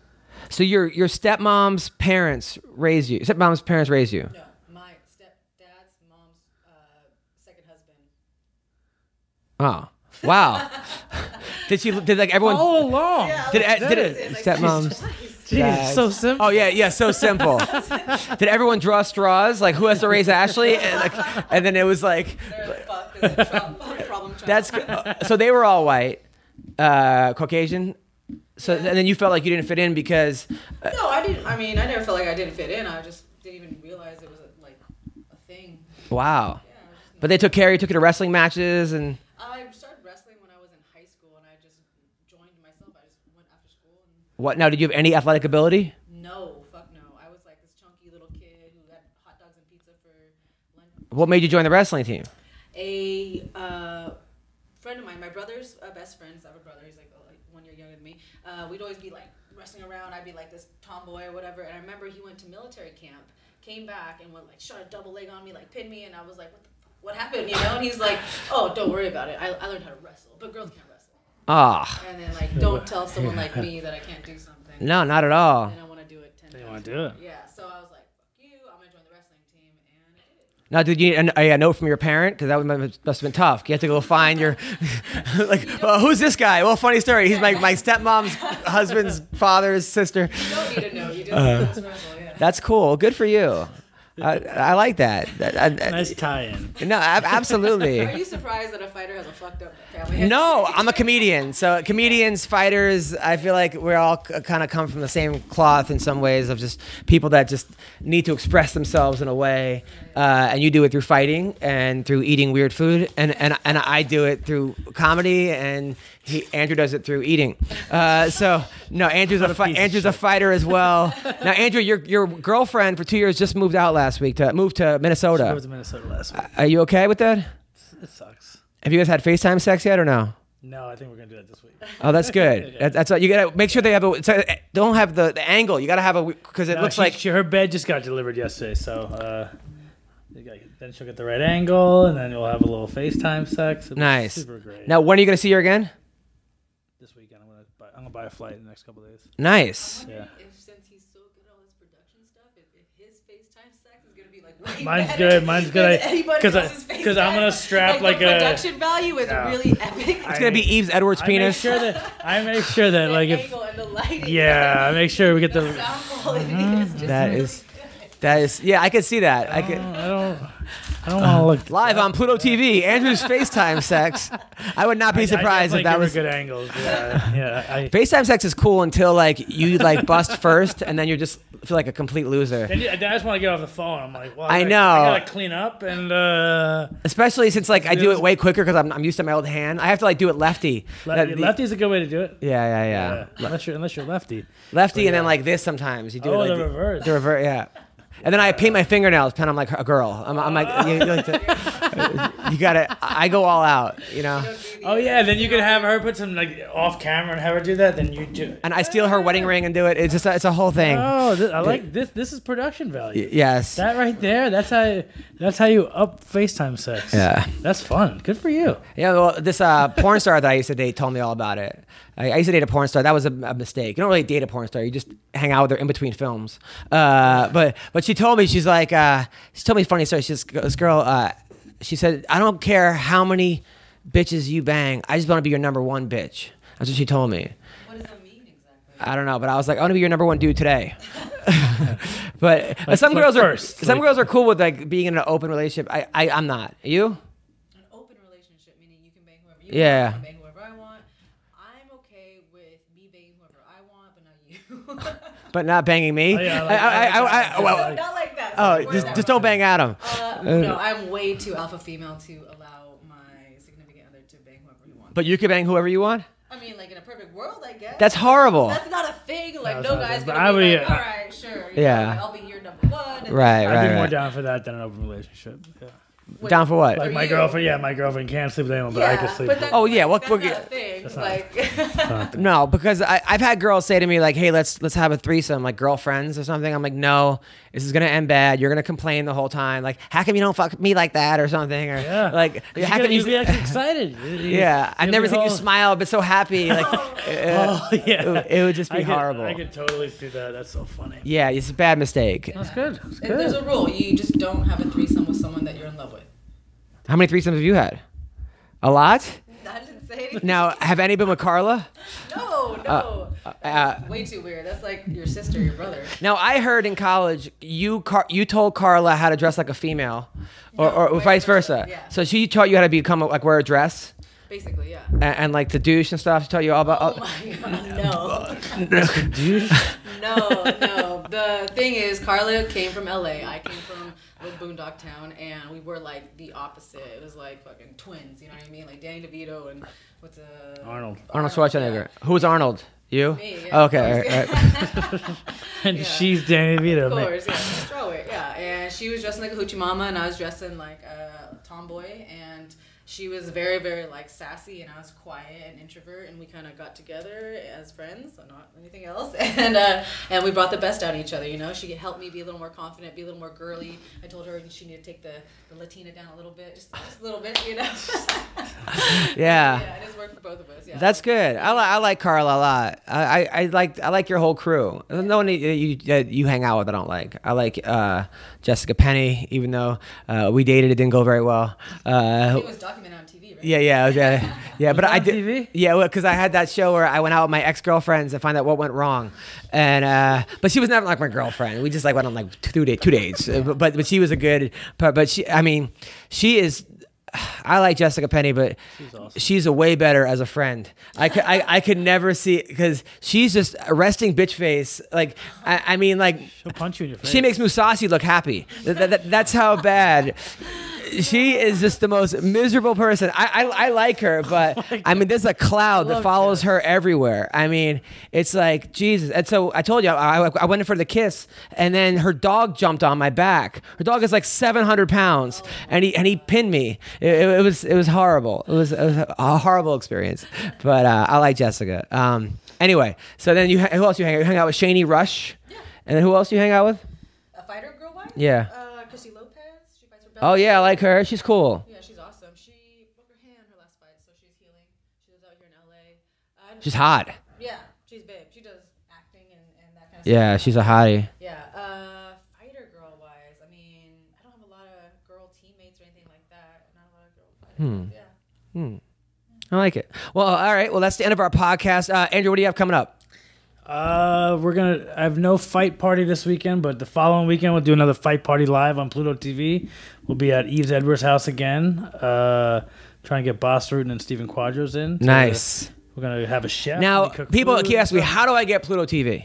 So your stepmom's parents raised you. Stepmom's parents raised you. No, my stepdad's mom's second husband. Oh, wow. Did like everyone? All along. Yeah, Did like, did it's it? like, Stepmom's. Jeez, dads. so simple. Oh yeah, so simple. Did everyone draw straws? Like who has to raise Ashlee? And then it was like. They're like, fuck, it's a problem child. That's so they were all white, Caucasian. So and then you felt like you didn't fit in because. No, I didn't. I mean, I never felt like I didn't fit in. I just didn't even realize it was a thing. Wow. Yeah, But they took care. You took you to wrestling matches and. I started wrestling when I was in high school, and I just joined myself. I just went after school. And What now? Did you have any athletic ability? no, fuck no. I was like this chunky little kid who had hot dogs and pizza for lunch. What made you join the wrestling team? A friend of mine, my brother's best friends. I have a brother. He's like 1 year younger than me. We'd always be like wrestling around. I'd be like this tomboy or whatever. And I remember he went to military camp, came back, and went like shot a double leg on me, like pinned me, and I was like, what the fuck? What happened? You know? And he's like, oh, don't worry about it. I learned how to wrestle, but girls can't wrestle. Ah, And then like, don't tell someone like me that I can't do something. no, not at all. And I want to do it 10 times. You want to do it? Yeah. So I was like, fuck you. I'm gonna join the wrestling team, and I did. Now, did you a note from your parent? Because that must have been tough. You had to go find your, like, well, who's this guy? Well, funny story. He's my stepmom's husband's father's sister. You don't need to know. You just wrestle. Yeah. That's cool. Good for you. I like that. Nice tie-in. No, absolutely. Are you surprised that a fighter has a fucked up family? No, I'm a comedian. So comedians, fighters, I feel like we're all kind of come from the same cloth in some ways of just people that just need to express themselves in a way. And you do it through fighting and through eating weird food. And I do it through comedy and Andrew does it through eating. So no, Andrew's a fighter as well. Now, Andrew, your girlfriend for 2 years just moved out last week moved to Minnesota. I was in Minnesota last week. Are you okay with that? It sucks. Have you guys had FaceTime sex yet or no? No, I think we're gonna do that this week. Oh, that's good. Okay. That's what you gotta make sure they have don't have the angle. You gotta have because it looks like her bed just got delivered yesterday, so then she'll get the right angle, and then we'll have a little FaceTime sex. It'll be nice. super great. Now, when are you gonna see her again? buy a flight in the next couple of days. Nice. I'm Yeah. wondering if since he's so good at all this production stuff, if his FaceTime sex is gonna be like way Mine's better good. Mine's than good. anybody else's Because I'm FaceTime. gonna strap like the a. production value is Yeah. really epic. It's gonna be Eve's Edwards penis. I make sure that The like if angle and the lighting. yeah, I make sure we get The the. sound quality is just That really is. That is. Yeah, I could see that. I could. I don't want to look Live on Pluto TV, Andrew's FaceTime sex. I would not be surprised if that was. good angles. Yeah, yeah. FaceTime sex is cool until like you like bust first, and then you just feel like a complete loser. Then I just want to get off the phone. I'm like, well, I know. I gotta clean up and. Especially since like I do it way quicker because I'm used to my old hand. I have to like do it lefty. Lefty's a good way to do it. Yeah. Unless you're lefty. Lefty and then like this sometimes you do it. Like the reverse. The reverse, yeah. And then I paint my fingernails, pen. I'm like a girl. I'm like, you gotta. I go all out, you know. Oh yeah, then you could have her put some like off camera and have her do that. Then you do. And I steal her wedding ring and do it. It's just it's a whole thing. Oh, I like this. This is production value. Yes. That right there. That's how you up FaceTime sex. Yeah. That's fun. Good for you. Yeah. Well, this porn star that I used to date told me all about it. I used to date a porn star. That was a mistake. You don't really date a porn star. You just hang out with her in between films. But she told me, she told me a funny story. This girl, she said, I don't care how many bitches you bang. I just want to be your number one bitch. That's what she told me. What does that mean exactly? I don't know, but I was like, I want to be your number one dude today. But some girls are cool with like being in an open relationship. I'm not. You? An open relationship, meaning you can bang whoever you Yeah. want, I can bang whoever I want. I'm okay with me banging whoever I want, but not you. But not banging me? Oh, yeah, well, Not like that. oh, Word just that. don't bang Adam. No, I'm way too alpha female to allow my significant other to bang whoever he wants. But you can bang whoever you want? I mean, like in a perfect world, I guess. That's horrible. That's not a thing. Like, No, no it's guy's not. gonna But be I like, would- all right, sure. Yeah. I'll be your number one. and Right, I'd be more right. down for that than an open relationship. Yeah. Wait, Down for what? Like my you. girlfriend, my girlfriend can't sleep with anyone, but I can sleep. But that's, Oh, yeah, that's what- not a thing. That's not- Like, No, because I've had girls say to me like, "Hey, let's have a threesome, like girlfriends or something." I'm like, "No, this is gonna end bad. You're gonna complain the whole time. Like, how come you don't fuck me like that or something?" Or Yeah. like, how come you'd be you? actually excited. Yeah, I've never seen you smile, but so happy. Like, Oh yeah. it would just be I could- horrible. I could totally see that. That's so funny. Yeah, it's a bad mistake. That's good. That's and there's good. a rule. You just don't have a threesome with someone that you're in love with. How many threesomes have you had? A lot. I didn't say anything. Now, have any been with Carla? No. That's way too weird. That's like your sister, your brother. Now, I heard in college you told Carla how to dress like a female, or vice versa. Yeah. So she taught you how to wear a dress Basically, yeah. and like to douche and stuff. She taught you all about. Oh my god, no. The thing is, Carla came from LA. I came from Boondock Town, and we were like the opposite. It was like fucking twins, you know what I mean? Like Danny DeVito and Arnold Schwarzenegger. Who was Arnold? You? Me, yeah, Okay. of All right. And she's Danny DeVito. Of man. course, yeah. Throw it, yeah. And she was dressing like a hoochie mama, and I was dressing like a tomboy, and she was very, very like sassy, and I was quiet and introvert, and we kind of got together as friends, so not anything else, and we brought the best out of each other. You know, she helped me be a little more confident, be a little more girly. I told her she needed to take the Latina down a little bit, just a little bit, you know. Yeah. Yeah, it just worked for both of us. Yeah. That's good. I like Carla a lot. I like your whole crew. There's no one that you hang out with I don't like. I like Jessica Penny, even though we dated, it didn't go very well. It was documented on TV, right? Yeah. But I on did. TV? Yeah, because I had that show where I went out with my ex-girlfriends and find out what went wrong, and but she was never like my girlfriend. We just like went on like two dates. But she was a good. But she is. I like Jessica Penny, but she's a way better as a friend. I could never see because she's just a resting bitch face. Like I mean, like She'll punch you in your face. she makes Musashi look happy. That's how bad. She is just the most miserable person. I like her, but I mean, there's a cloud that follows her everywhere. I mean, it's like Jesus. And so I told you, I went in for the kiss, and then her dog jumped on my back. Her dog is like 700 pounds, and he pinned me. It was horrible. It was a horrible experience. But I like Jessica. Anyway, so then who else you hang out? You hang out with Shani Rush, Yeah. and then who else do you hang out with? A fighter girl wife? Yeah. Chrissy Lopez. She fights for Oh Bellator. yeah, I like her. She's cool. Yeah, she's awesome. She broke her hand her last fight, so she's healing. She lives out here in LA. She's hot. Yeah, She's big. She does acting and that kind of stuff. Yeah, she's a hottie. Yeah. Fighter girl wise, I mean, I don't have a lot of girl teammates or anything like that. Not a lot of girl fighters. Yeah. I like it. Well, all right. Well, that's the end of our podcast. Andrew, what do you have coming up? I have no fight party this weekend, but the following weekend we'll do another fight party live on Pluto TV. We'll be at Eves Edwards' house again, trying to get Boss Rutan and Stephen Quadros in. Nice. We're gonna have a chef. Now, cook people food keep asking me, and stuff. how do I get Pluto TV?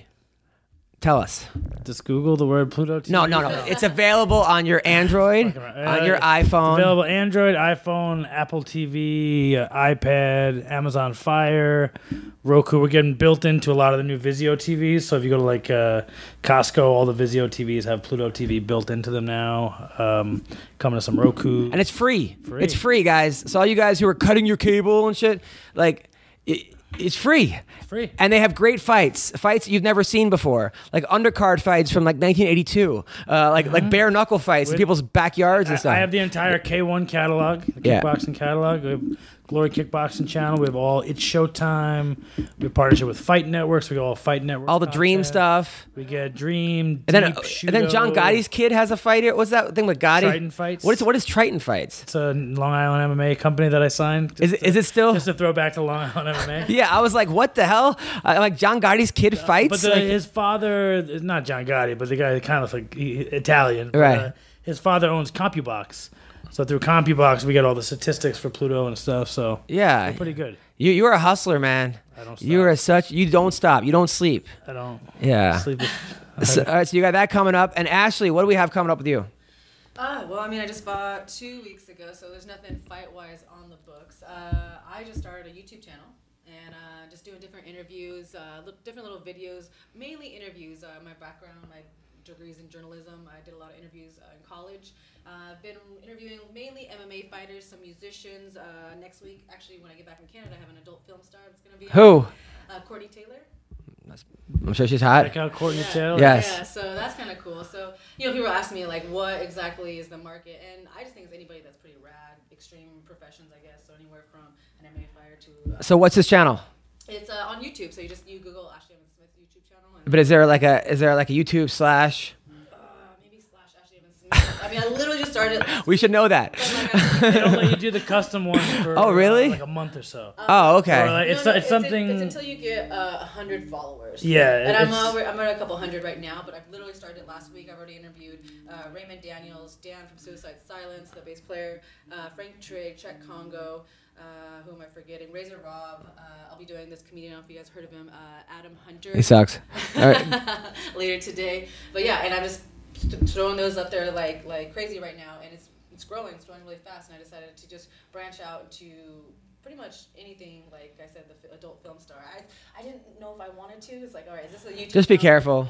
Tell us. Just Google the word Pluto TV. No. It's available on your Android, on your iPhone. It's available Android, iPhone, Apple TV, iPad, Amazon Fire, Roku. We're getting built into a lot of the new Vizio TVs. So if you go to like Costco, all the Vizio TVs have Pluto TV built into them now. Coming to some Roku. And it's free. It's free, guys. So all you guys who are cutting your cable and shit, like, it's free. Free. And they have great fights you've never seen before, like undercard fights from like 1982, like bare knuckle fights in people's backyards and stuff. I have the entire K1 catalog, the kickboxing catalog. We have Glory Kickboxing channel. We have all It's Showtime. We have partnership with Fight Networks. We got all Fight Networks. All the Dream content. stuff. We get Dream. And then John Gotti's kid has a fight here. What's that thing with Gotti? Triton Fights. What is Triton Fights? It's a Long Island MMA company that I signed. Is it still? Just a throwback to Long Island MMA. Yeah, I was like, what the hell? Like John Gotti's kid fights? But his father is not John Gotti, but the guy kind of like Italian. Right. His father owns CompuBox. So through CompuBox, we get all the statistics for Pluto and stuff. So yeah, we're pretty good. You're a hustler, man. I don't stop. You don't stop. You don't sleep. I don't. Yeah. Sleep. So, all right, so you got that coming up. And Ashlee, what do we have coming up with you? Well, I mean, I just bought 2 weeks ago, so there's nothing fight-wise on the books. I just started a YouTube channel and just doing different interviews, different little videos, mainly interviews. My background, my degrees in journalism. I did a lot of interviews in college. I've been interviewing mainly MMA fighters, some musicians. Next week, actually, when I get back in Canada, I have an adult film star that's going to be Who? Courtney Taylor. I'm sure she's hot. Check out Courtney Taylor. Yes. Yeah, so that's kind of cool. So, people ask me, like, what exactly is the market? And I just think it's anybody that's pretty rad, extreme professions, I guess. So anywhere from an MMA fighter to... So what's his channel? It's on YouTube. So you Google Ashlee Evans-Smith YouTube channel. And But is there like a YouTube slash? maybe slash Ashlee Evans-Smith. I mean, I literally just started... We should know that. They don't let you do the custom one for Oh, really? like a month or so. Oh, okay. Or like, it's something. It's until you get 100 followers. Yeah, And I'm it's- at a couple hundred right now, but I've literally started last week. I've already interviewed Raymond Daniels, Dan from Suicide Silence, the bass player, Frank Trigg, Czech Congo. Who am I forgetting? Razor Rob. I'll be doing this comedian. I don't know if you guys heard of him. Adam Hunter. He sucks. All right. Later today. But yeah, and I'm just throwing those up there like crazy right now, and it's growing. It's growing really fast, and I decided to just branch out to pretty much anything. Like I said, the adult film star. I didn't know if I wanted to. It's like, all right, is this a YouTube? Just be channel? careful.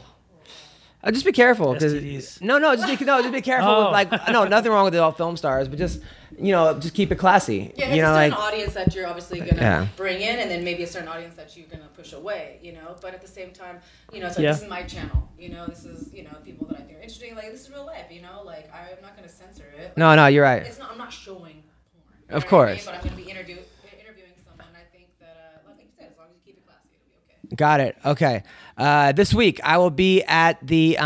Just be careful. STDs. No, just be careful. Oh. Like, no, nothing wrong with all film stars, but just keep it classy. Yeah, it's a certain audience that you're obviously gonna bring in, and then maybe a certain audience that you're gonna push away. But at the same time, it's like this is my channel. This is people that I think are interesting. Like this is real life. Like I'm not gonna censor it. No, you're right. It's not. I'm not showing porn. Of course. But I'm gonna be interviewing someone. I think that, like you said, as long as you keep it classy, it'll be okay. Got it. Okay. This week I will be at the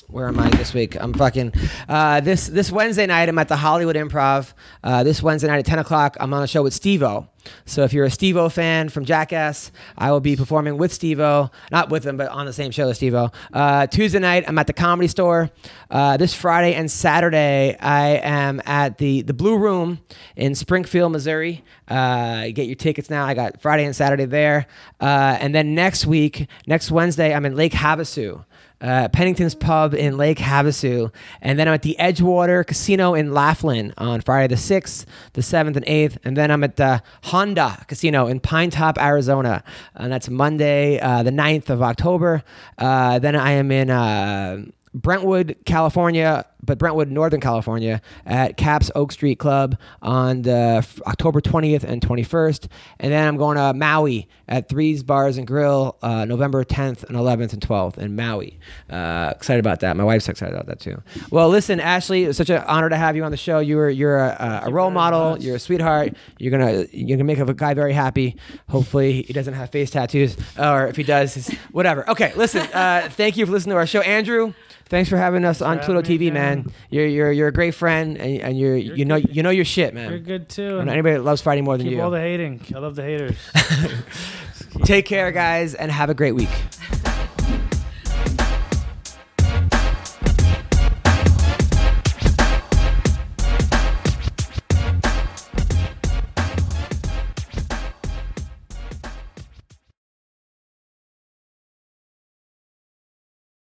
where am I this week? I'm fucking this Wednesday night I'm at the Hollywood Improv. This Wednesday night at 10 o'clock I'm on a show with Steve-O. So if you're a Steve-O fan from Jackass, I will be performing with Steve-O. Not with him, but on the same show as Steve-O. Tuesday night I'm at the Comedy Store. This Friday and Saturday I am at the Blue Room in Springfield, Missouri. Get your tickets now. I got Friday and Saturday there. And then next Wednesday I'm in Lake Havasu. Pennington's Pub in Lake Havasu, and then I'm at the Edgewater Casino in Laughlin on Friday the 6th, the 7th, and 8th, and then I'm at the Honda Casino in Pine Top, Arizona, and that's Monday the 9th of October. Then I am in Brentwood, California, but Brentwood, Northern California, at Caps Oak Street Club on the October 20th and 21st. And then I'm going to Maui at Threes Bars and Grill November 10th and 11th and 12th in Maui. Excited about that. My wife's excited about that too. Well, listen, Ashlee, it's such an honor to have you on the show. You're a role model. You're a sweetheart. You're gonna make a guy very happy. Hopefully, he doesn't have face tattoos, or if he does, whatever. Okay, listen. Thank you for listening to our show, Andrew. Thanks for having us on Pluto TV, man. You're a great friend, and you know your shit, man. You're good too. And anybody that loves fighting more than keep you. all the hating. I love the haters. Take care, guys, and have a great week.